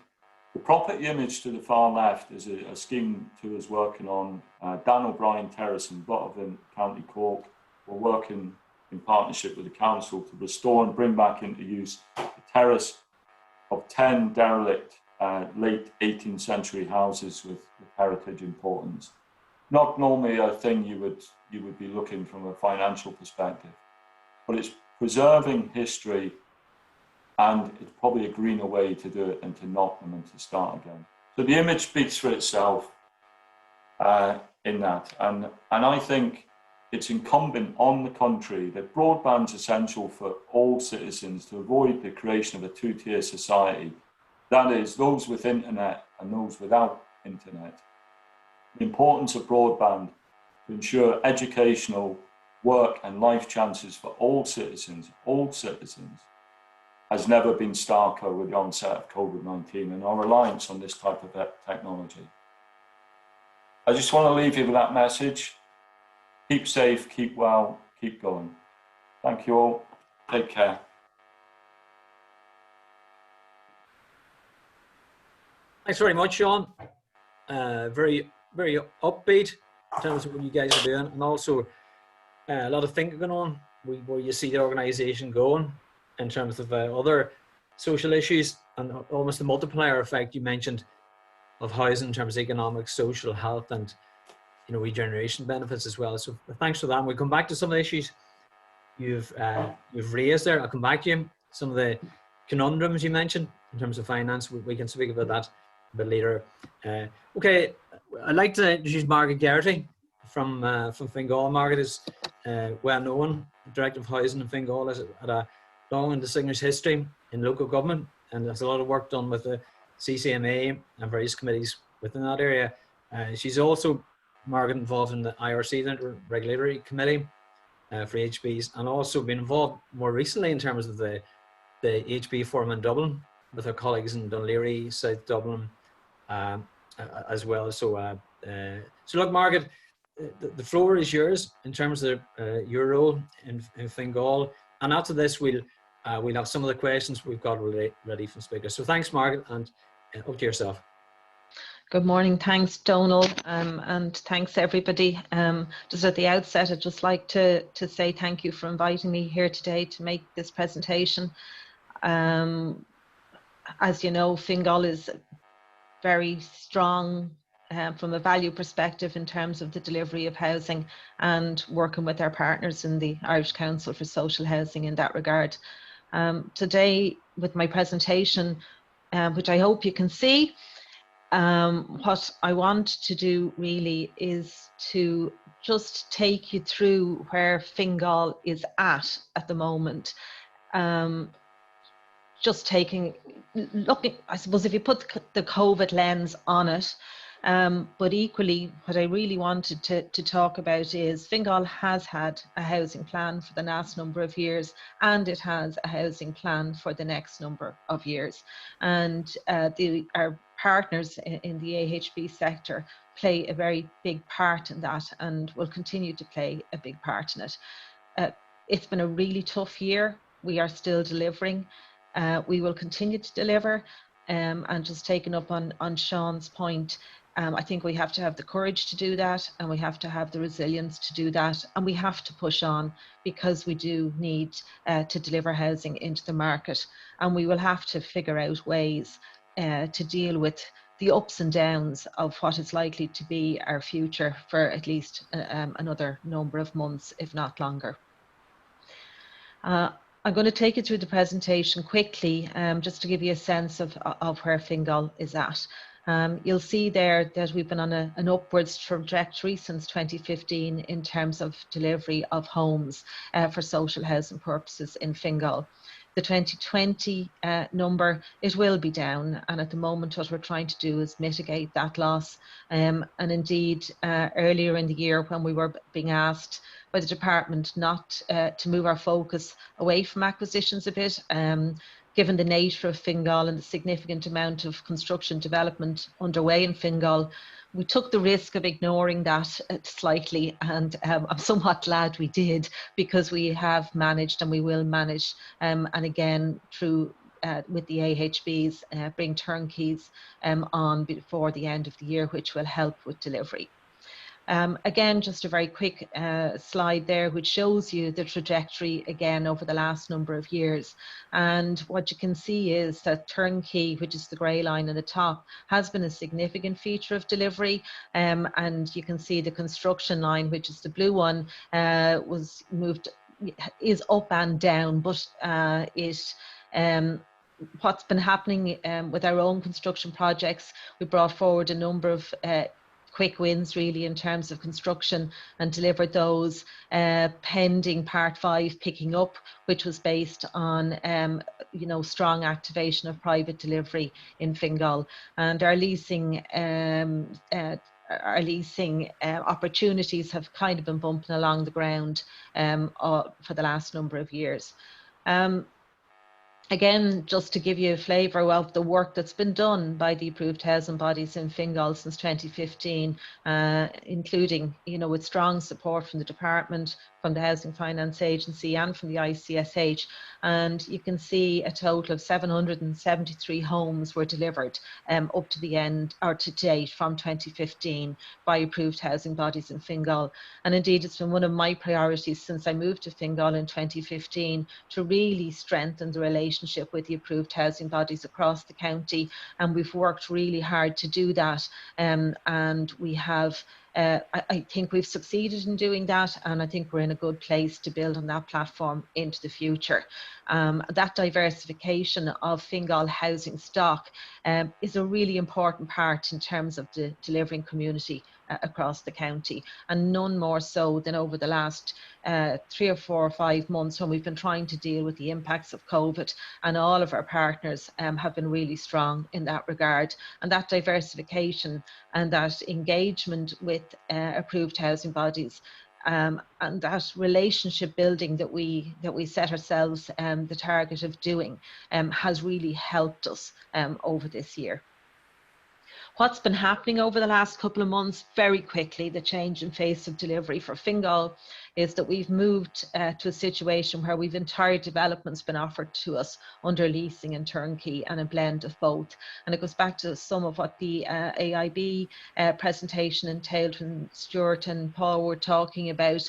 The property image to the far left is a scheme Tuath is working on. Dan O'Brien Terrace in Buttevant, County Cork. We're working in partnership with the council to restore and bring back into use a terrace of 10 derelict late 18th century houses with heritage importance. Not normally a thing you would be looking from a financial perspective, but it's preserving history, and it's probably a greener way to do it than to knock them and to start again. So the image speaks for itself in that, and I think it's incumbent on the country that broadband's essential for all citizens to avoid the creation of a two-tier society. That is, those with internet and those without internet. The importance of broadband to ensure educational, work and life chances for all citizens, has never been starker with the onset of Covid-19 and our reliance on this type of technology. I just want to leave you with that message. Keep safe, keep well, keep going. Thank you all. Take care. Thanks very much, Sean. Very upbeat in terms of what you guys are doing, and also a lot of thinking going on where you see the organisation going in terms of other social issues and almost the multiplier effect you mentioned of housing in terms of economic, social, health, and regeneration benefits as well. So thanks for that. And we'll come back to some of the issues you've raised there. I'll come back to you. Some of the conundrums you mentioned in terms of finance, we can speak about that a bit later. Okay, I'd like to introduce Margaret Geraghty from Fingal. Margaret is well known, Director of Housing in Fingal, has had a long and distinguished history in local government and has a lot of work done with the CCMA and various committees within that area. She's also, Margaret, involved in the IRC, the Regulatory Committee for HBs, and also been involved more recently in terms of the HB Forum in Dublin with her colleagues in Dunleary, South Dublin, as well. So look, Margaret, the floor is yours in terms of your role in Fingal, and after this we'll have some of the questions we've got ready from speakers. So thanks, Margaret, and up to yourself. Good morning. Thanks, Donal, and thanks everybody. Just at the outset, I'd just like to say thank you for inviting me here today to make this presentation. As you know, Fingal is very strong from a value perspective in terms of the delivery of housing, and working with our partners in the Irish Council for Social Housing in that regard. Today, with my presentation, which I hope you can see, what I want to do really is to just take you through where Fingal is at the moment. Just looking, I suppose, if you put the COVID lens on it, but equally, what I really wanted to talk about is Fingal has had a housing plan for the last number of years, and it has a housing plan for the next number of years. And our partners in the AHB sector play a very big part in that, and will continue to play a big part in it. It's been a really tough year. We are still delivering. We will continue to deliver, and just taking up on Sean's point, I think we have to have the courage to do that, and we have to have the resilience to do that, and we have to push on, because we do need to deliver housing into the market, and we will have to figure out ways to deal with the ups and downs of what is likely to be our future for at least another number of months, if not longer. I'm going to take you through the presentation quickly, just to give you a sense of where Fingal is at. You'll see there that we've been on an upwards trajectory since 2015 in terms of delivery of homes for social housing purposes in Fingal. The 2020 number, it will be down, and at the moment what we're trying to do is mitigate that loss. And indeed, earlier in the year, when we were being asked by the department not to move our focus away from acquisitions a bit, given the nature of Fingal and the significant amount of construction development underway in Fingal, we took the risk of ignoring that slightly, and I'm somewhat glad we did, because we have managed, and we will manage, and again through with the AHBs, bring turnkeys on before the end of the year, which will help with delivery. Again, just a very quick slide there, which shows you the trajectory again over the last number of years. And what you can see is that turnkey, which is the grey line at the top, has been a significant feature of delivery. And you can see the construction line, which is the blue one, is up and down, but what's been happening with our own construction projects, we brought forward a number of quick wins really in terms of construction, and delivered those pending Part 5 picking up, which was based on strong activation of private delivery in Fingal. And our leasing opportunities have kind of been bumping along the ground for the last number of years. Again, just to give you a flavour of the work that's been done by the approved housing bodies in Fingal since 2015, including, with strong support from the department, from the Housing Finance Agency, and from the ICSH. And you can see a total of 773 homes were delivered up to the end, or to date, from 2015 by approved housing bodies in Fingal. And indeed, it's been one of my priorities since I moved to Fingal in 2015 to really strengthen the relationship with the approved housing bodies across the county. And we've worked really hard to do that. And we have I think we've succeeded in doing that, and I think we're in a good place to build on that platform into the future. That diversification of Fingal housing stock is a really important part in terms of the delivering community across the county, and none more so than over the last 3 or 4 or 5 months, when we've been trying to deal with the impacts of COVID, and all of our partners have been really strong in that regard. And that diversification and that engagement with approved housing bodies, and that relationship building that we set ourselves the target of doing has really helped us over this year. What's been happening over the last couple of months, very quickly, the change in face of delivery for Fingal is that we've moved to a situation where we've entire developments been offered to us under leasing and turnkey and a blend of both. And it goes back to some of what the AIB presentation entailed when Stuart and Paul were talking about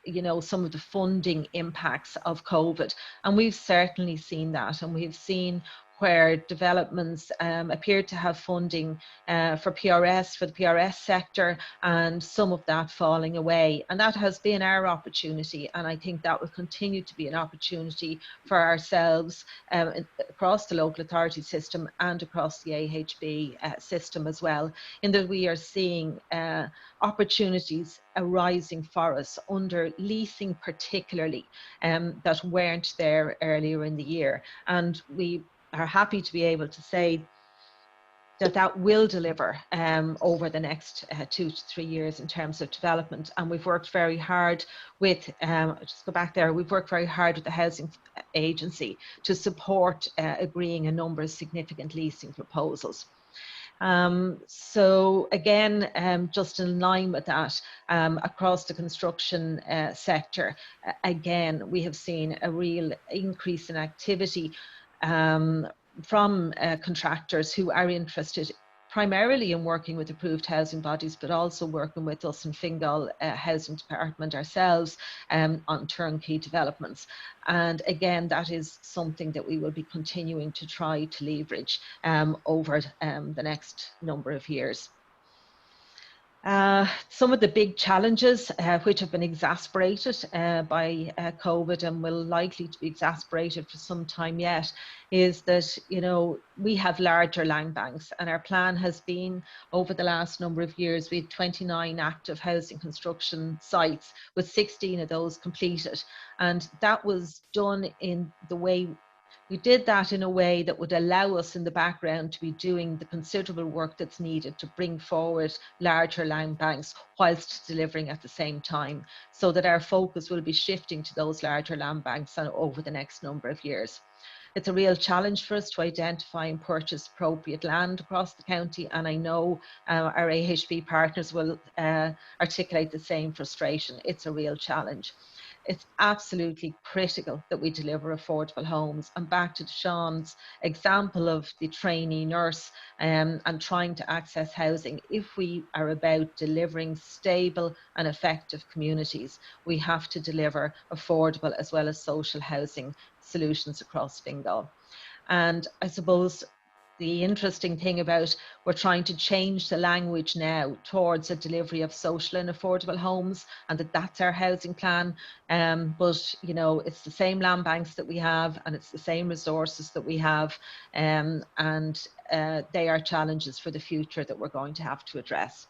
you know, some of the funding impacts of COVID. And we've certainly seen that, and we've seen where developments appear to have funding for the PRS sector, and some of that falling away. And that has been our opportunity, and I think that will continue to be an opportunity for ourselves across the local authority system and across the AHB system as well, in that we are seeing opportunities arising for us under leasing particularly that weren't there earlier in the year. And we are happy to be able to say that that will deliver over the next 2 to 3 years in terms of development. And we've worked very hard with, just go back there, we've worked very hard with the Housing Agency to support agreeing a number of significant leasing proposals. So again, just in line with that, across the construction sector, again, we have seen a real increase in activity from contractors who are interested primarily in working with approved housing bodies, but also working with us in Fingal Housing Department ourselves on turnkey developments. And again, that is something that we will be continuing to try to leverage over the next number of years. Some of the big challenges which have been exacerbated by COVID and will likely to be exacerbated for some time yet is that, you know, we have larger land banks, and our plan has been over the last number of years, we had 29 active housing construction sites with 16 of those completed. And that was done in the way we did that in a way that would allow us in the background to be doing the considerable work that's needed to bring forward larger land banks whilst delivering at the same time, so that our focus will be shifting to those larger land banks over the next number of years. It's a real challenge for us to identify and purchase appropriate land across the county, and I know our AHB partners will articulate the same frustration. It's a real challenge. It's absolutely critical that we deliver affordable homes. And back to Sean's example of the trainee nurse and trying to access housing, if we are about delivering stable and effective communities, we have to deliver affordable as well as social housing solutions across Fingal. And I suppose the interesting thing about we're trying to change the language now towards a delivery of social and affordable homes, and that's our housing plan. But you know, it's the same land banks that we have, and it's the same resources that we have, and they are challenges for the future that we're going to have to address.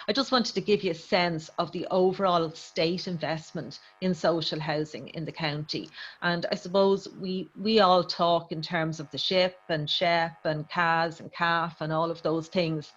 I just wanted to give you a sense of the overall state investment in social housing in the county. And I suppose we all talk in terms of the SHIP and SHEP and CAS and CAF and all of those things.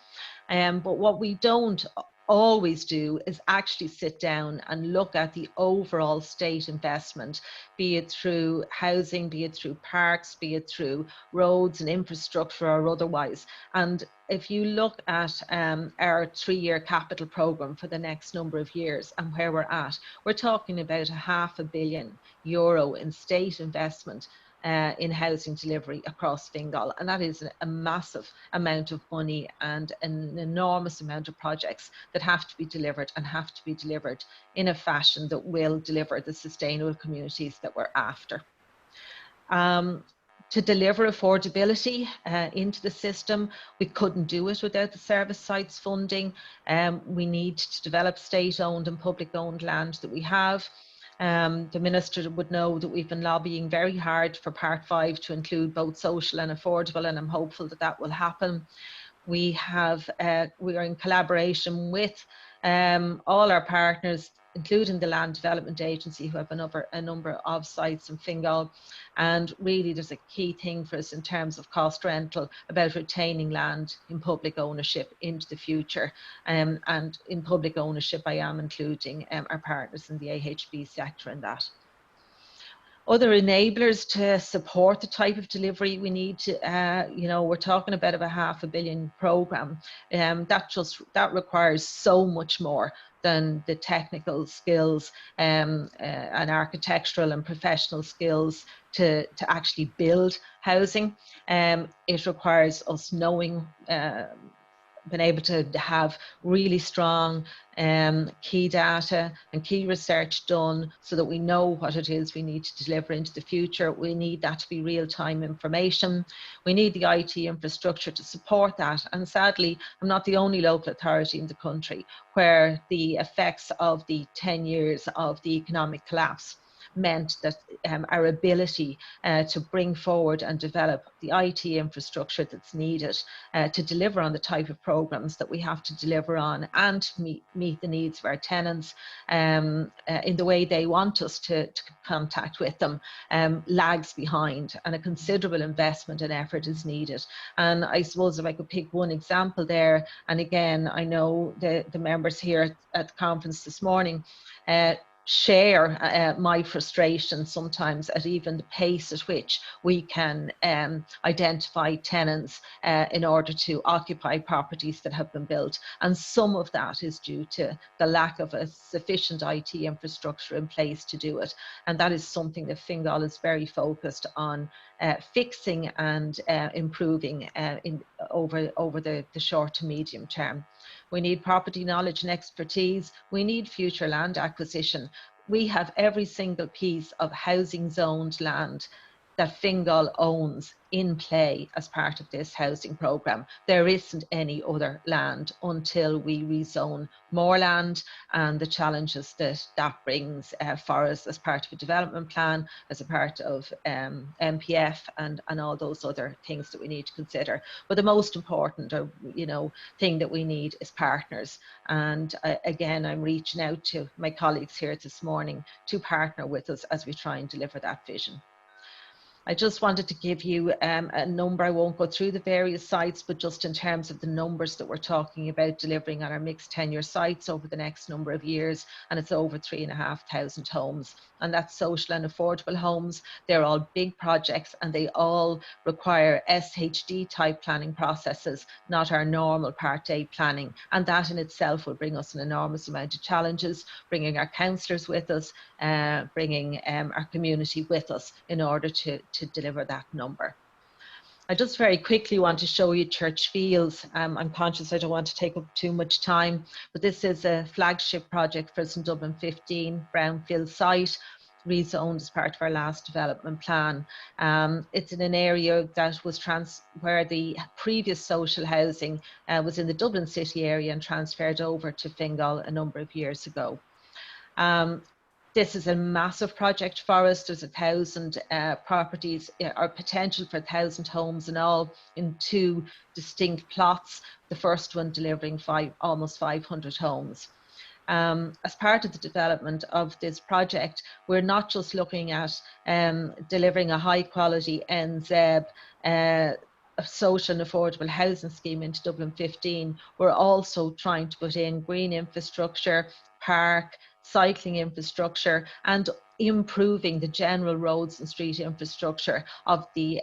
But what we don't always do is actually sit down and look at the overall state investment, be it through housing, be it through parks, be it through roads and infrastructure or otherwise. And if you look at our 3-year capital programme for the next number of years and where we're at, we're talking about €500 million in state investment in housing delivery across Fingal. And that is a massive amount of money and an enormous amount of projects that have to be delivered, and have to be delivered in a fashion that will deliver the sustainable communities that we're after. To deliver affordability into the system, we couldn't do it without the service sites funding. We need to develop state-owned and public-owned land that we have. The Minister would know that we've been lobbying very hard for Part 5 to include both social and affordable, and I'm hopeful that that will happen. We are in collaboration with all our partners, including the Land Development Agency, who have a number of sites in Fingal. And really there's a key thing for us in terms of cost rental about retaining land in public ownership into the future. And in public ownership, I am including our partners in the AHB sector in that. Other enablers to support the type of delivery we need to, you know, we're talking about a $500 million program. That requires so much more than the technical skills and architectural and professional skills to actually build housing. It requires us knowing, been able to have really strong key data and key research done so that we know what it is we need to deliver into the future. We need that to be real-time information. We need the IT infrastructure to support that. And sadly, I'm not the only local authority in the country where the effects of the 10 years of the economic collapse meant that our ability to bring forward and develop the IT infrastructure that's needed to deliver on the type of programs that we have to deliver on and meet the needs of our tenants in the way they want us to contact with them lags behind, and a considerable investment and effort is needed. And I suppose if I could pick one example there, and again, I know the members here at the conference this morning share my frustration sometimes at even the pace at which we can identify tenants in order to occupy properties that have been built. And some of that is due to the lack of a sufficient IT infrastructure in place to do it. And that is something that Fingal is very focused on fixing and improving over the short to medium term. We need property knowledge and expertise. We need future land acquisition. We have every single piece of housing zoned land that Fingal owns in play as part of this housing programme. There isn't any other land until we rezone more land, and the challenges that that brings for us as part of a development plan, as a part of MPF and all those other things that we need to consider. But the most important thing that we need is partners. And again, I'm reaching out to my colleagues here this morning to partner with us as we try and deliver that vision. I just wanted to give you a number. I won't go through the various sites, but just in terms of the numbers that we're talking about delivering on our mixed tenure sites over the next number of years, and it's over 3,500 homes. And that's social and affordable homes. They're all big projects and they all require SHD type planning processes, not our normal Part A planning. And that in itself will bring us an enormous amount of challenges, bringing our councillors with us, bringing our community with us in order to deliver that number. I just very quickly want to show you Church Fields. I'm conscious I don't want to take up too much time, but this is a flagship project for us in Dublin 15, brownfield site, rezoned as part of our last development plan. It's in an area that was where the previous social housing was in the Dublin city area and transferred over to Fingal a number of years ago. This is a massive project for us. There's 1,000 properties, or potential for 1,000 homes in all, in 2 distinct plots. The first one delivering almost 500 homes. As part of the development of this project, we're not just looking at delivering a high quality NZEB, a social and affordable housing scheme into Dublin 15. We're also trying to put in green infrastructure, park, cycling infrastructure, and improving the general roads and street infrastructure of the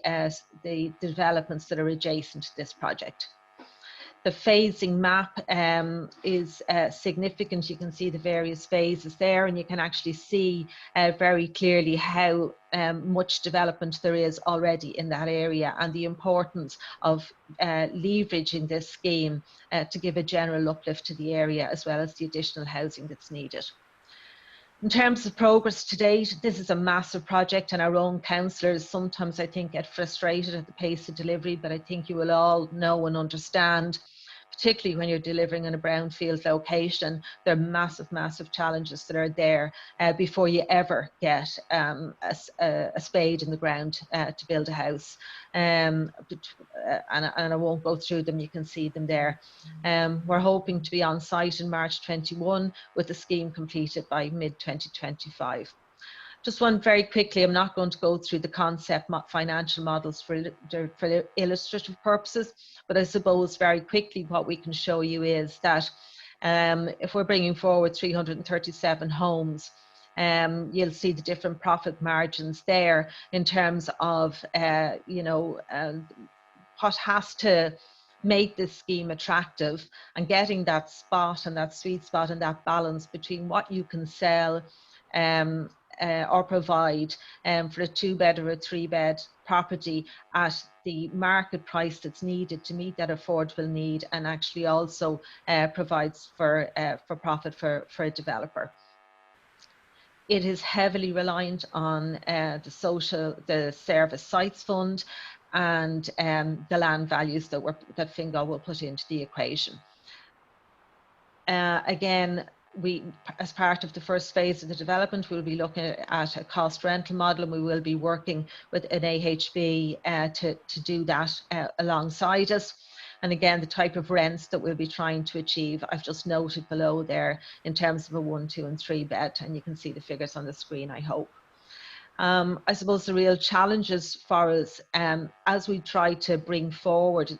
developments that are adjacent to this project. The phasing map is significant. You can see the various phases there, and you can actually see very clearly how much development there is already in that area, and the importance of leveraging this scheme to give a general uplift to the area, as well as the additional housing that's needed. In terms of progress to date, this is a massive project, and our own councillors sometimes, I think, get frustrated at the pace of delivery, but I think you will all know and understand, particularly when you're delivering in a brownfield location, there are massive, massive challenges that are there before you ever get a spade in the ground to build a house. And I won't go through them, you can see them there. We're hoping to be on site in March 21 with the scheme completed by mid-2025. Just one very quickly, I'm not going to go through the concept financial models for illustrative purposes, but I suppose very quickly what we can show you is that if we're bringing forward 337 homes, you'll see the different profit margins there in terms of, what has to make this scheme attractive, and getting that spot and that sweet spot and that balance between what you can sell or provide for a 2-bed or a 3-bed property at the market price that's needed to meet that affordable need, and actually also provides for profit for a developer. It is heavily reliant on the Service Sites Fund and the land values that Fingal will put into the equation. Again, as part of the first phase of the development, we'll be looking at a cost rental model, and we will be working with an AHB to do that alongside us. And again, the type of rents that we'll be trying to achieve, I've just noted below there in terms of a 1, 2 and 3 bed, and you can see the figures on the screen, I hope. I suppose the real challenges for us, as we try to bring forward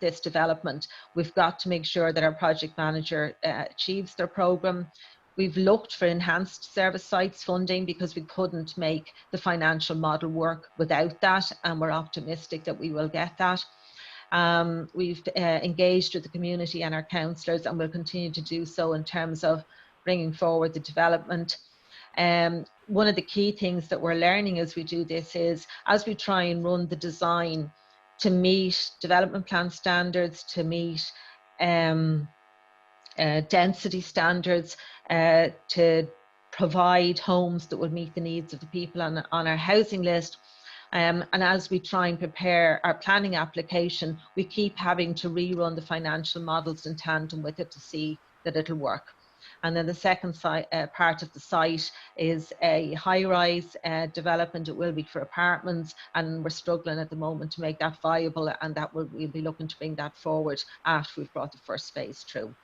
this development, we've got to make sure that our project manager achieves their programme. We've looked for enhanced service sites funding because we couldn't make the financial model work without that, and we're optimistic that we will get that. We've engaged with the community and our councillors, and we'll continue to do so in terms of bringing forward the development. One of the key things that we're learning as we do this is, as we try and run the design to meet development plan standards, to meet density standards, to provide homes that would meet the needs of the people on our housing list, and as we try and prepare our planning application, we keep having to rerun the financial models in tandem with it to see that it'll work. And then the second part of the site is a high-rise development. It will be for apartments, and we're struggling at the moment to make that viable, and we'll be looking to bring that forward after we've brought the first phase through.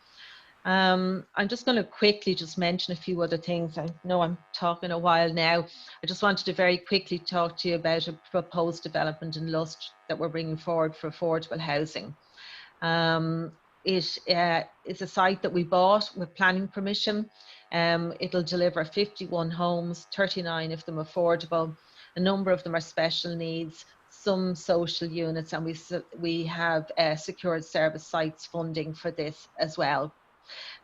I'm just going to quickly just mention a few other things. I know I'm talking a while now. I just wanted to very quickly talk to you about a proposed development in Lust that we're bringing forward for affordable housing. It is a site that we bought with planning permission. It'll deliver 51 homes, 39 of them affordable. A number of them are special needs, some social units, and we have secured service sites funding for this as well.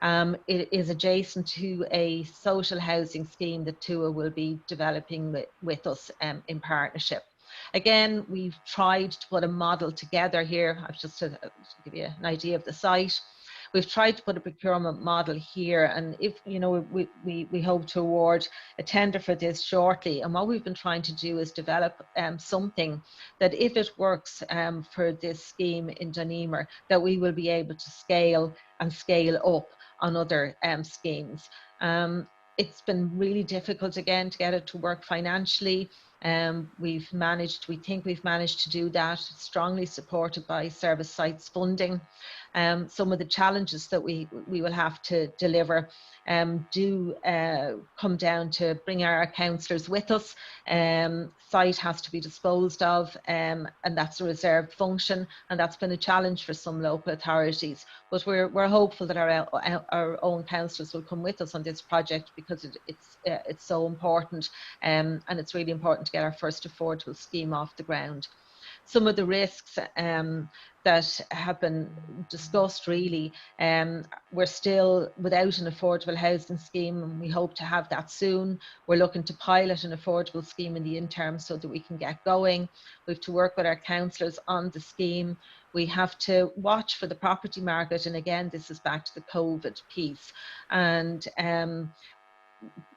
It is adjacent to a social housing scheme that Tuath will be developing with us in partnership. Again, we've tried to put a model together here. I've just to give you an idea of the site. We've tried to put a procurement model here, and if we hope to award a tender for this shortly. And what we've been trying to do is develop something that, if it works for this scheme in Doneamer, that we will be able to scale and scale up on other schemes. It's been really difficult again to get it to work financially. We think we've managed to do that, strongly supported by service sites funding. Some of the challenges that we will have to deliver do come down to bring our councillors with us. Site has to be disposed of, and that's a reserved function, and that's been a challenge for some local authorities. But we're hopeful that our own councillors will come with us on this project, because it's so important, and it's really important to get our first affordable scheme off the ground. Some of the risks that have been discussed, really, we're still without an affordable housing scheme, and we hope to have that soon. We're looking to pilot an affordable scheme in the interim so that we can get going. We have to work with our councillors on the scheme. We have to watch for the property market, and again, this is back to the COVID piece. And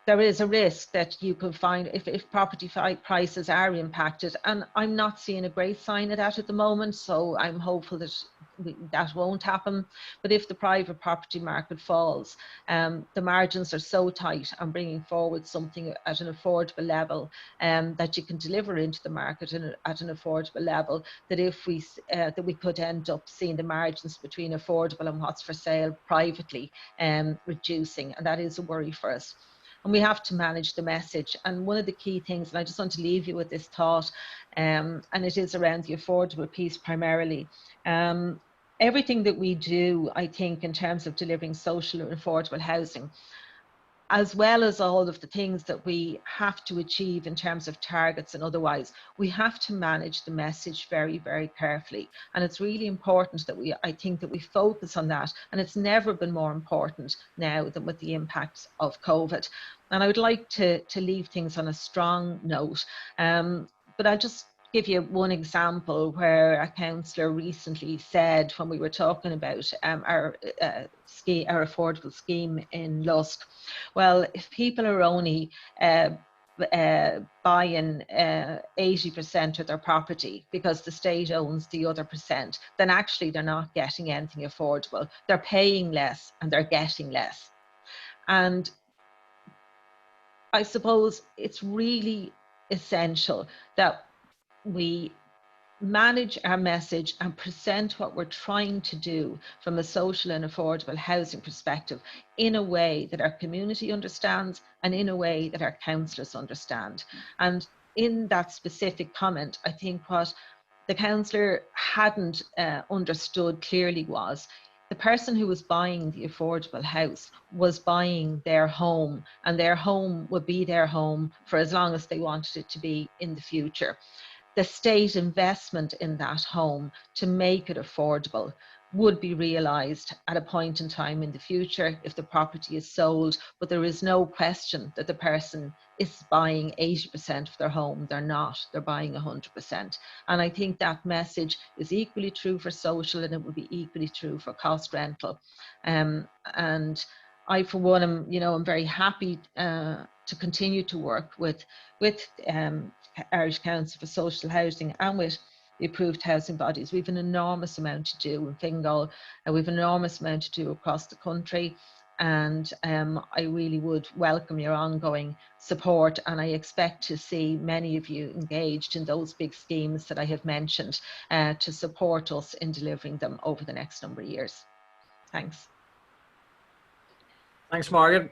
there is a risk that you could find if property prices are impacted, and I'm not seeing a great sign of that at the moment, so I'm hopeful that that won't happen. But if the private property market falls, the margins are so tight on bringing forward something at an affordable level, that you can deliver into the market at an affordable level, that if that we could end up seeing the margins between affordable and what's for sale privately reducing, and that is a worry for us. And we have to manage the message. And one of the key things, and I just want to leave you with this thought, and it is around the affordable piece primarily. Everything that we do, I think, in terms of delivering social and affordable housing, as well as all of the things that we have to achieve in terms of targets and otherwise, we have to manage the message very, very carefully. And it's really important that I think that we focus on that. And it's never been more important now than with the impacts of COVID. And I would like to leave things on a strong note. But I'll just give you one example where a councillor recently said, when we were talking about our affordable scheme in Lusk, well, if people are only buying 80% of their property because the state owns the other percent, then actually they're not getting anything affordable. They're paying less and they're getting less. And I suppose it's really essential that we manage our message and present what we're trying to do from a social and affordable housing perspective in a way that our community understands and in a way that our councillors understand. And in that specific comment, I think what the councillor hadn't understood clearly was the person who was buying the affordable house was buying their home, and their home would be their home for as long as they wanted it to be in the future. The state investment in that home to make it affordable would be realised at a point in time in the future if the property is sold, but there is no question that the person is buying 80% of their home. They're not, they're buying 100%. And I think that message is equally true for social, and it would be equally true for cost rental. And I, for one, I'm very happy to continue to work with Irish Council for Social Housing and with the approved housing bodies. We've an enormous amount to do in Fingal, and we've an enormous amount to do across the country. And I really would welcome your ongoing support, and I expect to see many of you engaged in those big schemes that I have mentioned to support us in delivering them over the next number of years. Thanks. Thanks, Margaret.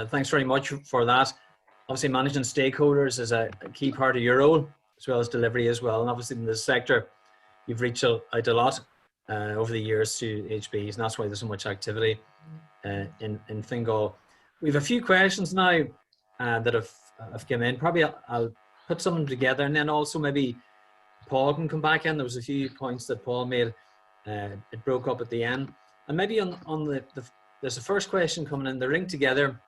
Thanks very much for that. Obviously, managing stakeholders is a key part of your role, as well as delivery as well. And obviously in this sector, you've reached out a lot over the years to HBs, and that's why there's so much activity in Fingal. We have a few questions now that have come in. Probably I'll put some of them together, and then also maybe Paul can come back in. There was a few points that Paul made. It broke up at the end. And maybe on there's a first question coming in. They're linked together.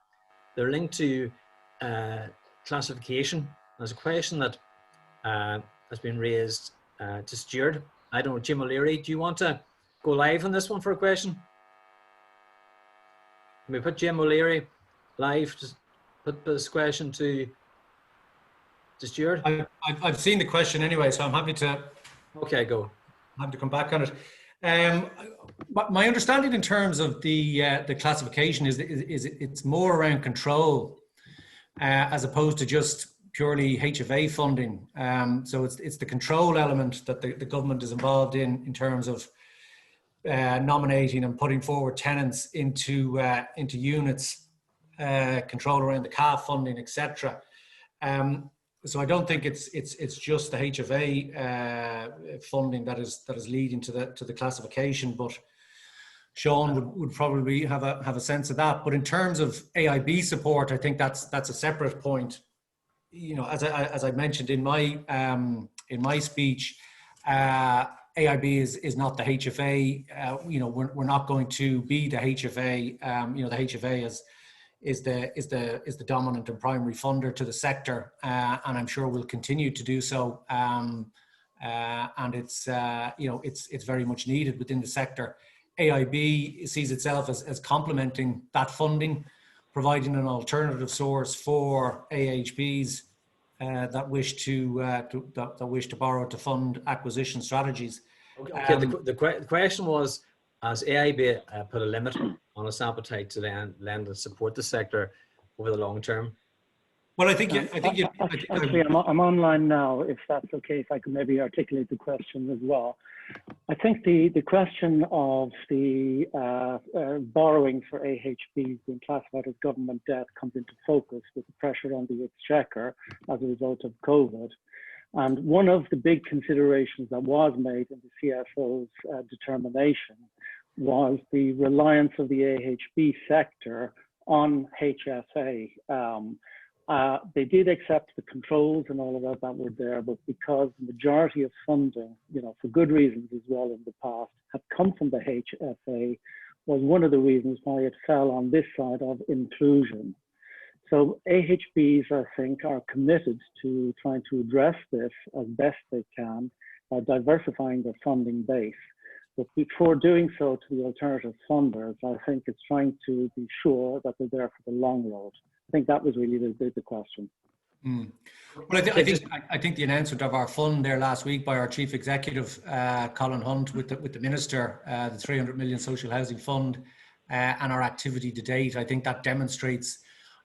They're linked to classification. There's a question that has been raised to Stuart. I don't know, Jim O'Leary, do you want to go live on this one for a question? Can we put Jim O'Leary live to put this question to Stuart? I've seen the question anyway, so I'm happy to. Okay, go. I'm happy to come back on it. My understanding in terms of the classification is it's more around control as opposed to just purely HFA funding. So it's the control element that the government is involved in terms of nominating and putting forward tenants into units, control around the CAF funding, etc. So I don't think it's just the HFA funding that is leading to the classification, but Sean would probably have a sense of that. But in terms of AIB support, I think that's a separate point. You know, as I mentioned in my speech, AIB is not the HFA. You know, we're not going to be the HFA. You know, the HFA is the dominant and primary funder to the sector, and I'm sure will continue to do so. And it's you know, it's very much needed within the sector. AIB sees itself as complementing that funding, providing an alternative source for AHBs that wish to borrow to fund acquisition strategies. Okay, the question was, has AIB put a limit on its appetite to lend and support the sector over the long term? Well, I think actually, I'm online now. If that's okay, if I could maybe articulate the question as well. I think the question of the borrowing for AHBs being classified as government debt comes into focus with the pressure on the exchequer as a result of COVID. And one of the big considerations that was made in the CFO's determination was the reliance of the AHB sector on HFA. They did accept the controls and all of that were there, but because the majority of funding, for good reasons as well in the past, had come from the HFA, was one of the reasons why it fell on this side of inclusion. So AHBs, I think, are committed to trying to address this as best they can by diversifying their funding base. But before doing so to the alternative funders, I think it's trying to be sure that they're there for the long road. I think that was really the question. Mm. Well, I think the announcement of our fund there last week by our chief executive, Colin Hunt, with the minister, the 300 million social housing fund, and our activity to date, I think that demonstrates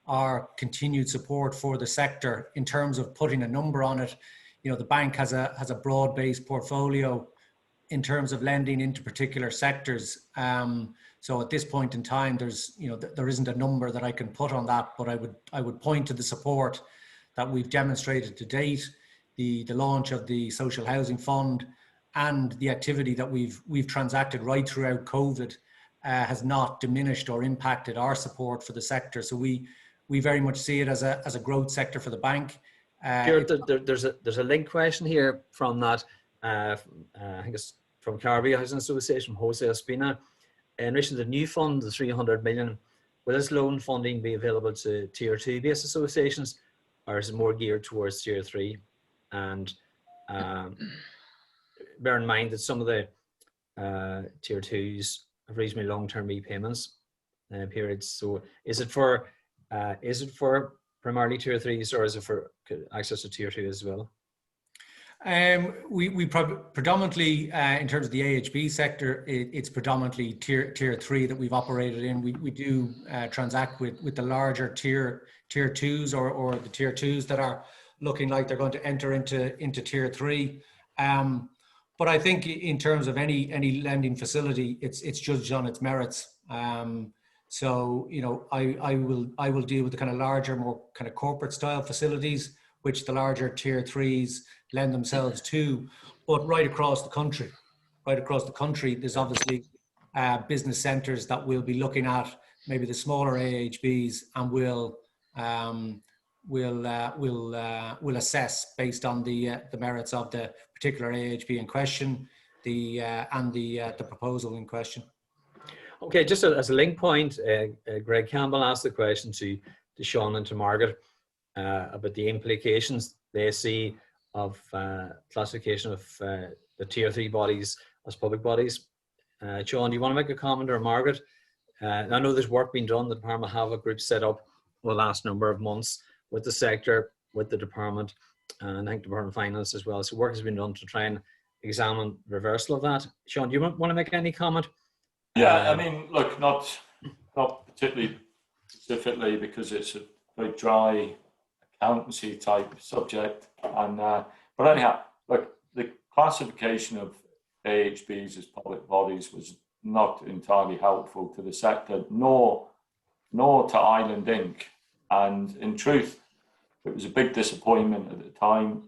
our continued support for the sector in terms of putting a number on it. The bank has a broad-based portfolio in terms of lending into particular sectors. So at this point in time, there isn't a number that I can put on that, but I would point to the support that we've demonstrated to date, the launch of the social housing fund, and the activity that we've transacted right throughout COVID has not diminished or impacted our support for the sector. So we very much see it as a growth sector for the bank. There's a link question here from that. I think it's from Carby Housing Association, Wholesale Spina. In relation to the new fund, the 300 million, will this loan funding be available to Tier 2 based associations, or is it more geared towards Tier 3? And bear in mind that some of the Tier 2s have reasonably long-term repayments periods. So is it for primarily Tier 3s, or is it for access to Tier 2 as well? We predominantly, in terms of the AHB sector, it's predominantly tier 3 that we've operated in. We do transact with the larger tier 2s or the tier 2s that are looking like they're going to enter into Tier 3. But I think in terms of any lending facility, it's judged on its merits. So I will deal with the kind of larger, more kind of corporate style facilities, which the larger Tier 3s lend themselves to. But right across the country, there's obviously business centres that will be looking at maybe the smaller AHBs and will assess based on the merits of the particular AHB in question, and the proposal in question. Okay, just as a link point, Greg Campbell asked the question to Sean and to Margaret about the implications they see of classification of the Tier 3 bodies as public bodies. Sean, do you want to make a comment, or Margaret? I know there's work being done. The department have a group set up over the last number of months with the sector, with the department, and I think Department of Finance as well. So work has been done to try and examine reversal of that. Sean, do you want to make any comment? Yeah, I mean, look, not particularly specifically, because it's a very dry accountancy type subject, and but anyhow, look, the classification of AHBs as public bodies was not entirely helpful to the sector, nor to Island Inc. And in truth, it was a big disappointment at the time,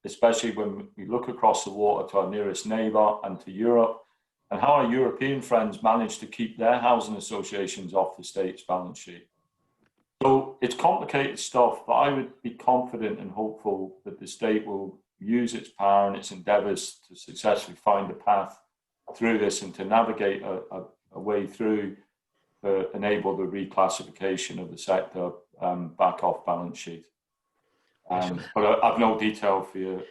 especially when we look across the water to our nearest neighbour and to Europe, and how our European friends managed to keep their housing associations off the state's balance sheet. So it's complicated stuff, but I would be confident and hopeful that the state will use its power and its endeavours to successfully find a path through this and to navigate a way through to enable the reclassification of the sector back off balance sheet. But I've no detail for you.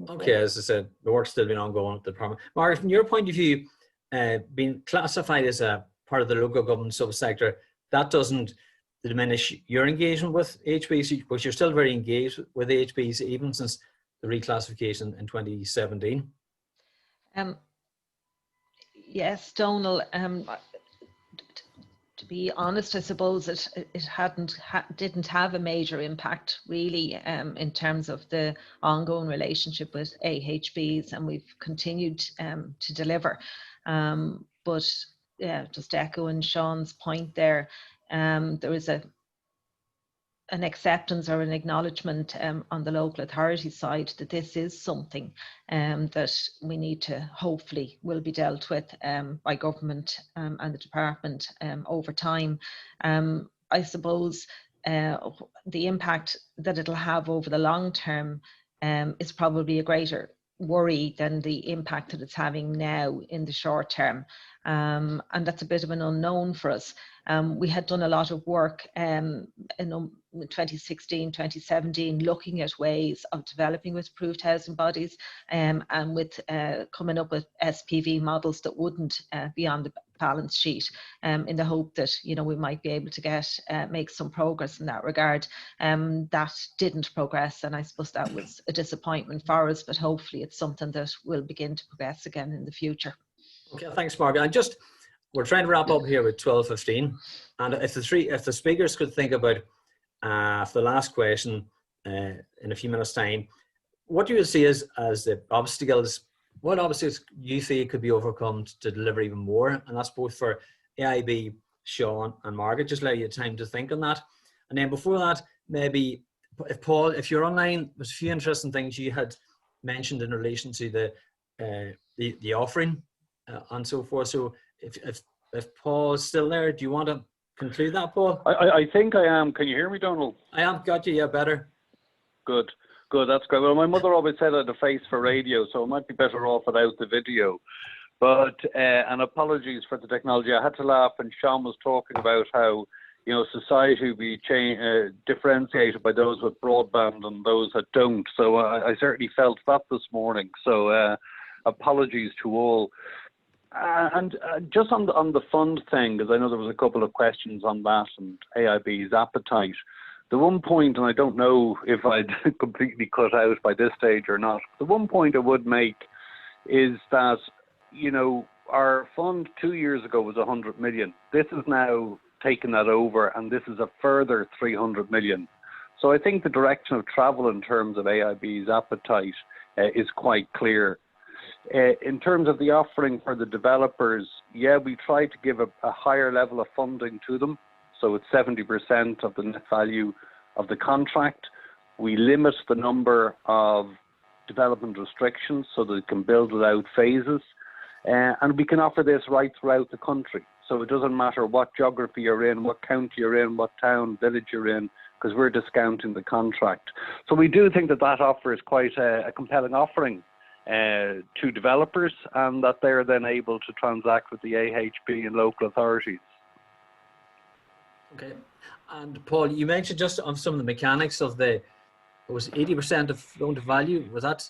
Okay, as I said, the work's still been ongoing at the department. Margaret, from your point of view, being classified as a part of the local government subsector, that doesn't diminish your engagement with HBs, but you're still very engaged with HBs even since the reclassification in 2017. Yes, Donal. To be honest, I suppose it didn't have a major impact really in terms of the ongoing relationship with AHBs, and we've continued to deliver. But yeah, just echoing Sean's point there, there was a an acceptance or an acknowledgement on the local authority side that this is something that we need to, hopefully will be dealt with by government and the department over time. I suppose the impact that it'll have over the long term is probably a greater worry than the impact that it's having now in the short term. And that's a bit of an unknown for us. We had done a lot of work in 2016, 2017, looking at ways of developing with approved housing bodies and with coming up with SPV models that wouldn't be on the balance sheet, in the hope that, you know, we might be able to get make some progress in that regard. That didn't progress, and I suppose that was a disappointment for us, but hopefully it's something that will begin to progress again in the future. Okay, thanks, Margaret. And just, we're trying to wrap up here with 12:15, and if the speakers could think about for the last question in a few minutes' time, what do you see as the obstacles? What obstacles you think could be overcome to deliver even more? And that's both for AIB, Sean, and Margaret. Just allow you time to think on that. And then before that, maybe if Paul, if you're online, there's a few interesting things you had mentioned in relation to the offering and so forth. So if Paul's still there, do you want to conclude that, Paul? I think I am. Can you hear me, Donal? I am. Got you. Yeah, better. Good. That's great. Well, my mother always said I had a face for radio, so I might be better off without the video. But and apologies for the technology. I had to laugh when Sean was talking about how, you know, society will be differentiated by those with broadband and those that don't. So I certainly felt that this morning. So apologies to all. And just on the fund thing, because I know there was a couple of questions on that and AIB's appetite. The one point, and I don't know if I'd completely cut out by this stage or not, the one point I would make is that, you know, our fund 2 years ago was 100 million. This is now taken that over, and this is a further 300 million. So I think the direction of travel in terms of AIB's appetite is quite clear. In terms of the offering for the developers, yeah, we try to give a higher level of funding to them. So it's 70% of the net value of the contract. We limit the number of development restrictions so that it can build without phases. And we can offer this right throughout the country. So it doesn't matter what geography you're in, what county you're in, what town, village you're in, because we're discounting the contract. So we do think that that offer is quite a compelling offering to developers, and that they're then able to transact with the AHB and local authorities. Okay. And Paul, you mentioned just on some of the mechanics of it was 80% of loan to value, was that?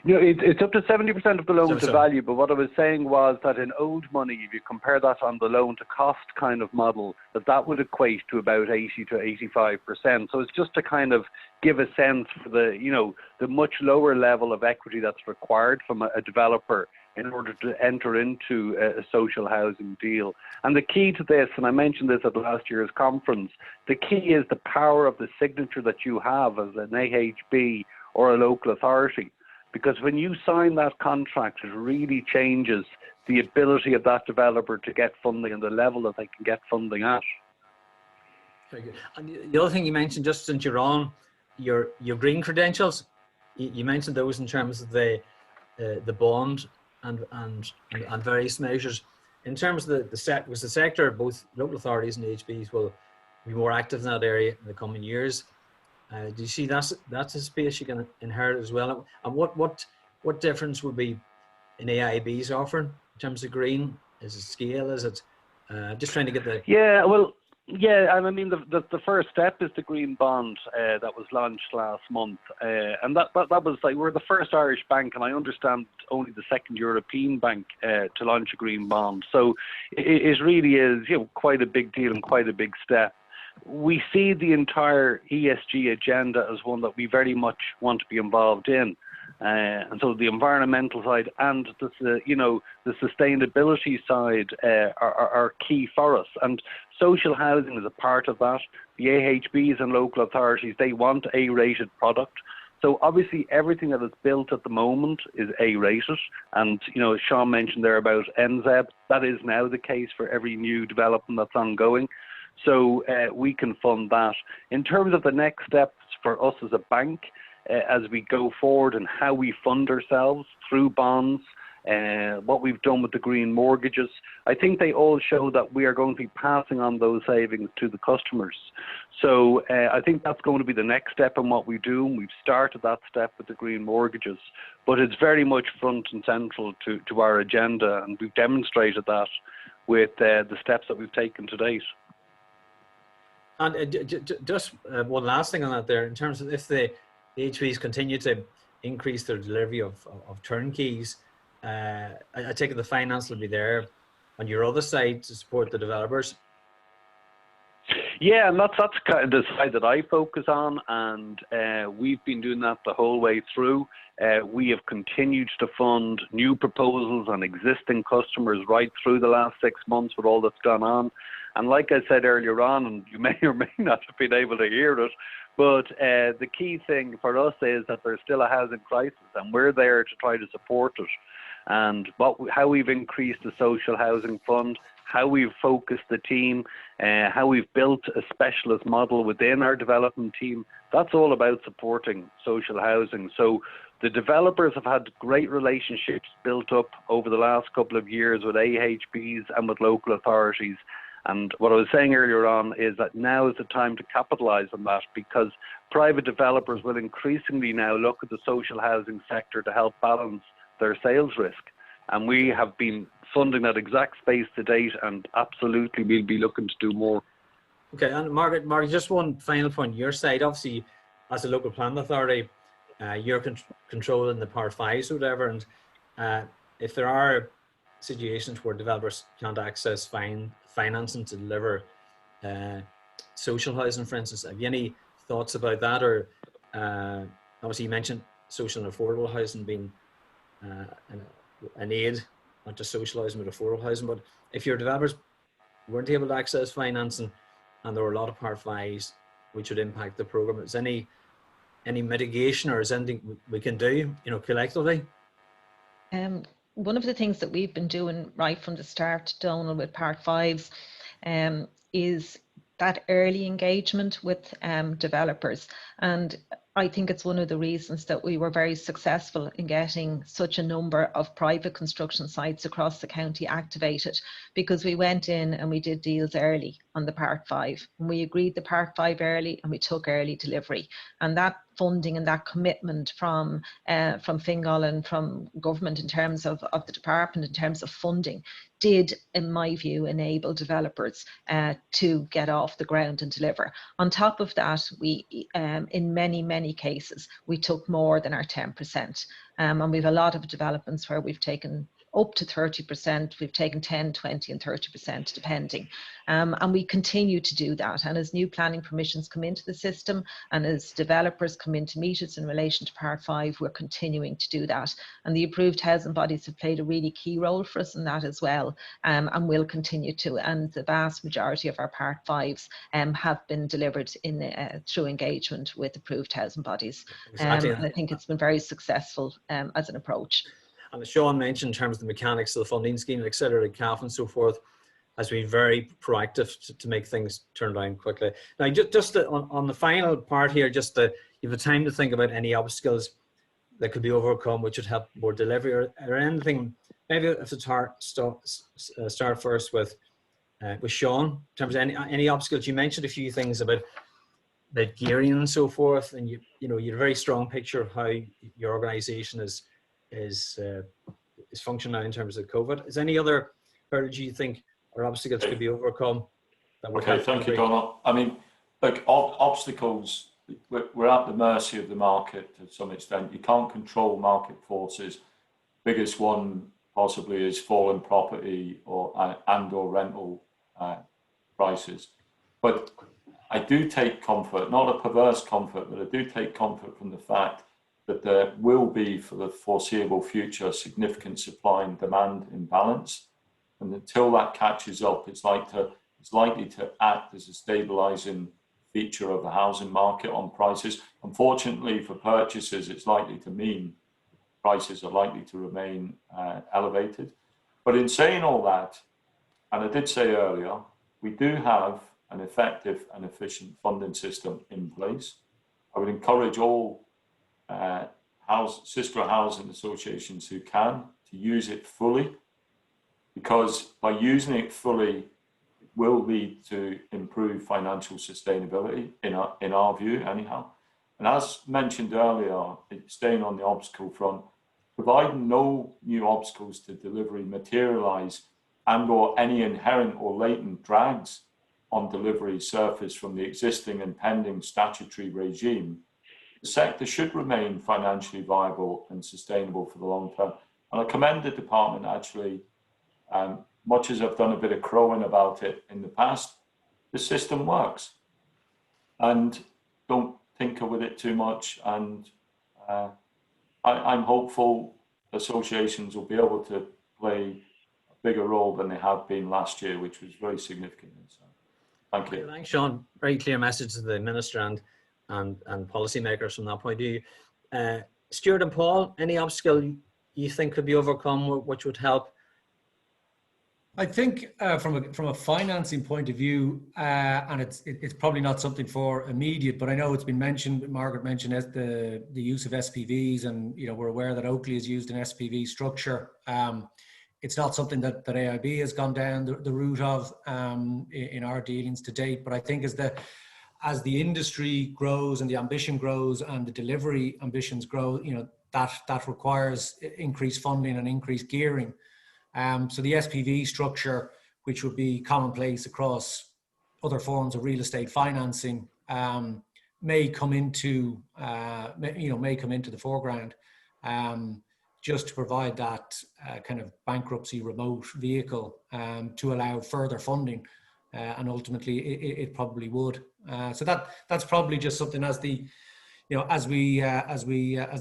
You know, it's up to 70% of the loan to value, but what I was saying was that in old money, if you compare that on the loan to cost kind of model, that would equate to about 80 to 85%. So it's just to kind of give a sense for the, you know, the much lower level of equity that's required from a developer in order to enter into a social housing deal. And the key to this, and I mentioned this at last year's conference, the key is the power of the signature that you have as an AHB or a local authority. Because when you sign that contract, it really changes the ability of that developer to get funding and the level that they can get funding at. Very good. And the other thing you mentioned, just since you're on, your green credentials, you mentioned those in terms of the bond and various measures. In terms of the sector, both local authorities and HBs will be more active in that area in the coming years. Do you see that's a space you can inherit as well? And what difference would be in AIB's offering in terms of green? Is it scale? Is it just trying to get the? Yeah, well, yeah, and I mean the first step is the green bond that was launched last month, and that was like, we're the first Irish bank, and I understand only the second European bank to launch a green bond. So it really is, you know, quite a big deal and quite a big step. We see the entire ESG agenda as one that we very much want to be involved in. And so the environmental side and the sustainability side are key for us. And social housing is a part of that. The AHBs and local authorities, they want A-rated product. So obviously everything that is built at the moment is A-rated. And, you know, as Sean mentioned there about NZEB, that is now the case for every new development that's ongoing. So we can fund that. In terms of the next steps for us as a bank, as we go forward and how we fund ourselves through bonds, what we've done with the green mortgages, I think they all show that we are going to be passing on those savings to the customers. So I think that's going to be the next step in what we do. And we've started that step with the green mortgages, but it's very much front and central to our agenda, and we've demonstrated that with the steps that we've taken to date. And just one last thing on that there, in terms of if the HBs continue to increase their delivery of turnkeys, I take it the finance will be there on your other side to support the developers. Yeah, and that's kind of the side that I focus on, and we've been doing that the whole way through. We have continued to fund new proposals on existing customers right through the last 6 months with all that's gone on. And like I said earlier on, and you may or may not have been able to hear it, but the key thing for us is that there's still a housing crisis, and we're there to try to support it. And how we've increased the social housing fund, how we've focused the team, how we've built a specialist model within our development team, that's all about supporting social housing. So the developers have had great relationships built up over the last couple of years with AHBs and with local authorities. And what I was saying earlier on is that now is the time to capitalise on that, because private developers will increasingly now look at the social housing sector to help balance their sales risk. And we have been funding that exact space to date, and absolutely we'll be looking to do more. Okay, and Margaret, just one final point. Your side, obviously, as a local planning authority, you're controlling the Power 5s or whatever, and if there are situations where developers can't access financing to deliver social housing, for instance, have you any thoughts about that? Or obviously you mentioned social and affordable housing being an aid, not just social housing but affordable housing, but if your developers weren't able to access financing and there were a lot of Part 5s which would impact the programme, is any mitigation, or is anything we can do, collectively? One of the things that we've been doing right from the start, Donal, with Part 5s is that early engagement with developers. And I think it's one of the reasons that we were very successful in getting such a number of private construction sites across the county activated, because we went in and we did deals early on the Part 5. And we agreed the Part 5 early, and we took early delivery. And that funding and that commitment from Fingal and from government in terms of the department, in terms of funding, did, in my view, enable developers to get off the ground and deliver. On top of that, we, in many cases, we took more than our 10%. And we've a lot of developments where we've taken up to 30%, we've taken 10, 20 and 30% depending. And we continue to do that. And as new planning permissions come into the system and as developers come in to meet us in relation to Part 5, we're continuing to do that. And the approved housing bodies have played a really key role for us in that as well, and will continue to. And the vast majority of our Part 5s have been delivered in through engagement with approved housing bodies. Exactly. And I think it's been very successful as an approach. And as Sean mentioned, in terms of the mechanics of the funding scheme, etc., like CAF and so forth, has been very proactive to make things turn around quickly. Now, just on the final part here, you have a time to think about any obstacles that could be overcome, which would help more delivery, or anything. Maybe if it's hard, start first with Sean, in terms of any obstacles. You mentioned a few things about gearing and so forth, and you had a very strong picture of how your organisation is functioning now in terms of COVID. Is there any other hurdles you think or obstacles could be overcome? Okay, thank you, Donal. I mean, look, obstacles, we're at the mercy of the market to some extent. You can't control market forces. Biggest one possibly is falling property or rental prices. But I do take comfort, not a perverse comfort, but I do take comfort from the fact that there will be, for the foreseeable future, significant supply and demand imbalance. And until that catches up, it's likely to act as a stabilizing feature of the housing market on prices. Unfortunately for purchasers, it's likely to mean prices are likely to remain elevated. But in saying all that, and I did say earlier, we do have an effective and efficient funding system in place. I would encourage all sister housing associations who can to use it fully, because by using it fully, it will lead to improved financial sustainability in our view anyhow. And as mentioned earlier, staying on the obstacle front, providing no new obstacles to delivery materialise and/or any inherent or latent drags on delivery surface from the existing and pending statutory regime, the sector should remain financially viable and sustainable for the long term. And I commend the department actually, much as I've done a bit of crowing about it in the past, the system works. And don't tinker with it too much. And I'm hopeful associations will be able to play a bigger role than they have been last year, which was very significant. So, thank you. Thanks, Sean. Very clear message to the Minister and policymakers from that point of view. Stuart and Paul, any obstacle you think could be overcome, which would help? I think from a financing point of view, and it's probably not something for immediate, but I know it's been mentioned. Margaret mentioned the use of SPVs, and we're aware that Oakley has used an SPV structure. It's not something that AIB has gone down the route of in our dealings to date. But I think as the industry grows and the ambition grows and the delivery ambitions grow, that requires increased funding and increased gearing. So the SPV structure, which would be commonplace across other forms of real estate financing, may come into the foreground, just to provide that kind of bankruptcy remote vehicle to allow further funding, and ultimately it probably would. So that's probably just something as the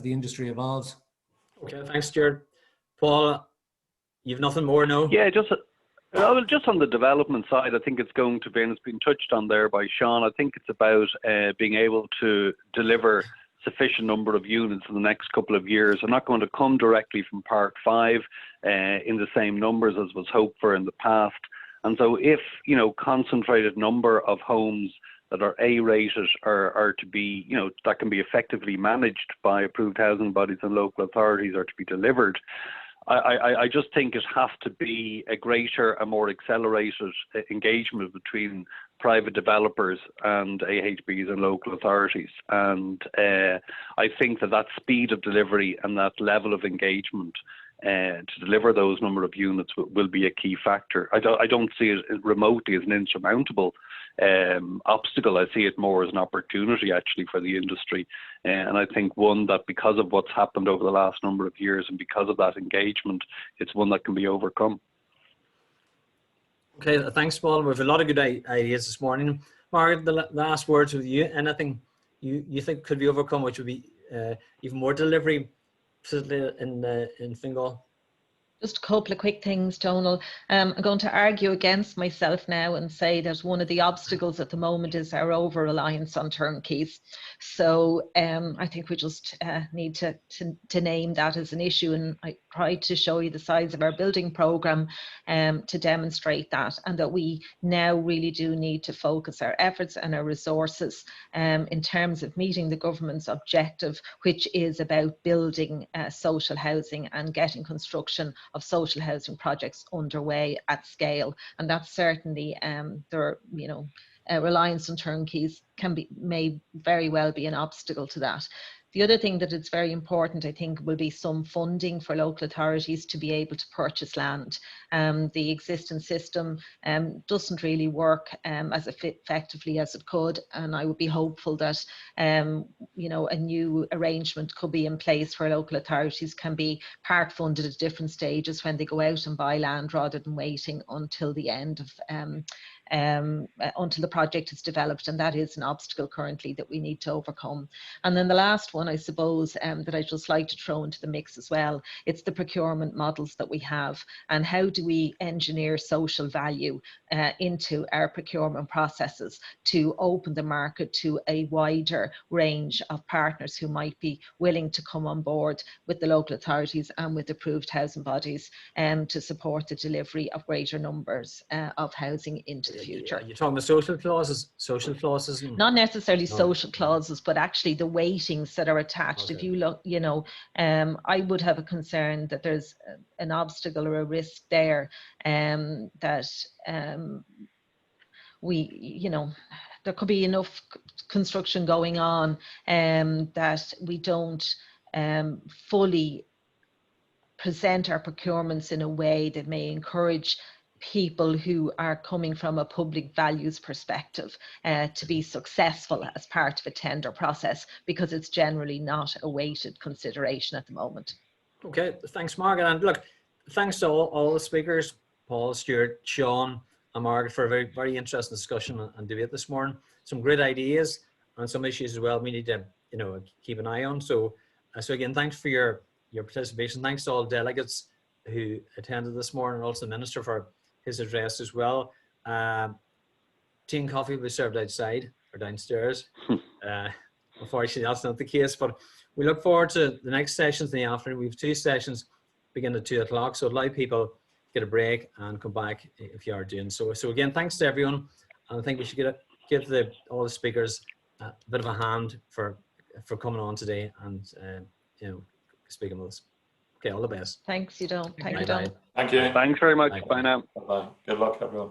industry evolves. Okay, thanks, Stuart. Paul, you've nothing more, no? Yeah, just on the development side, I think it's going to be, and it's been touched on there by Sean, I think it's about being able to deliver sufficient number of units in the next couple of years. They're not going to come directly from Part 5 in the same numbers as was hoped for in the past. And so if, concentrated number of homes that are A-rated are to be, that can be effectively managed by approved housing bodies and local authorities are to be delivered, I just think it has to be a greater and more accelerated engagement between private developers and AHBs and local authorities. And I think that speed of delivery and that level of engagement to deliver those number of units will be a key factor. I don't see it remotely as an insurmountable obstacle. I see it more as an opportunity actually for the industry, and I think one that, because of what's happened over the last number of years and because of that engagement, it's one that can be overcome. Okay, thanks, Paul. We have a lot of good ideas this morning. Margaret, the last words with you. Anything you think could be overcome, which would be even more delivery in Fingal? Just a couple of quick things, Donal. I'm going to argue against myself now and say that one of the obstacles at the moment is our over-reliance on turnkeys. So I think we just need to name that as an issue, and I tried to show you the size of our building programme to demonstrate that, and that we now really do need to focus our efforts and our resources in terms of meeting the government's objective, which is about building social housing and getting construction of social housing projects underway at scale. And that's certainly reliance on turnkeys may very well be an obstacle to that. The other thing that is very important, I think, will be some funding for local authorities to be able to purchase land. The existing system doesn't really work as effectively as it could, and I would be hopeful that a new arrangement could be in place where local authorities can be part funded at different stages when they go out and buy land, rather than waiting until the end of until the project is developed, and that is an obstacle currently that we need to overcome. And then the last one, I suppose, that I'd just like to throw into the mix as well, it's the procurement models that we have, and how do we engineer social value into our procurement processes to open the market to a wider range of partners who might be willing to come on board with the local authorities and with approved housing bodies to support the delivery of greater numbers of housing into the future. You're talking about social clauses? Social clauses? Not necessarily No. social clauses, but actually the weightings that are attached. If Okay. you look, you know, I would have a concern that there's an obstacle or a risk there, that we, you know, there could be enough construction going on that we don't fully present our procurements in a way that may encourage people who are coming from a public values perspective to be successful as part of a tender process, because it's generally not a weighted consideration at the moment. Okay, thanks, Margaret. And look, thanks to all the speakers, Paul, Stuart, Sean, and Margaret, for a very, very interesting discussion and debate this morning. Some great ideas and some issues as well we need to, you know, keep an eye on. So again, thanks for your participation. Thanks to all delegates who attended this morning, and also the Minister for his address as well. Tea and coffee will be served outside or downstairs. Unfortunately, that's not the case, but we look forward to the next sessions in the afternoon. We have 2 sessions beginning at 2 o'clock, so allow people to get a break and come back if you are doing so. So again, thanks to everyone, and I think we should give all the speakers a bit of a hand for coming on today and you know, speaking with us. Okay, all the best. Thanks, you don't. Thank you, Bye-bye. Donal. Thank you. Thanks very much. Bye. Bye now. Bye-bye. Good luck, everyone.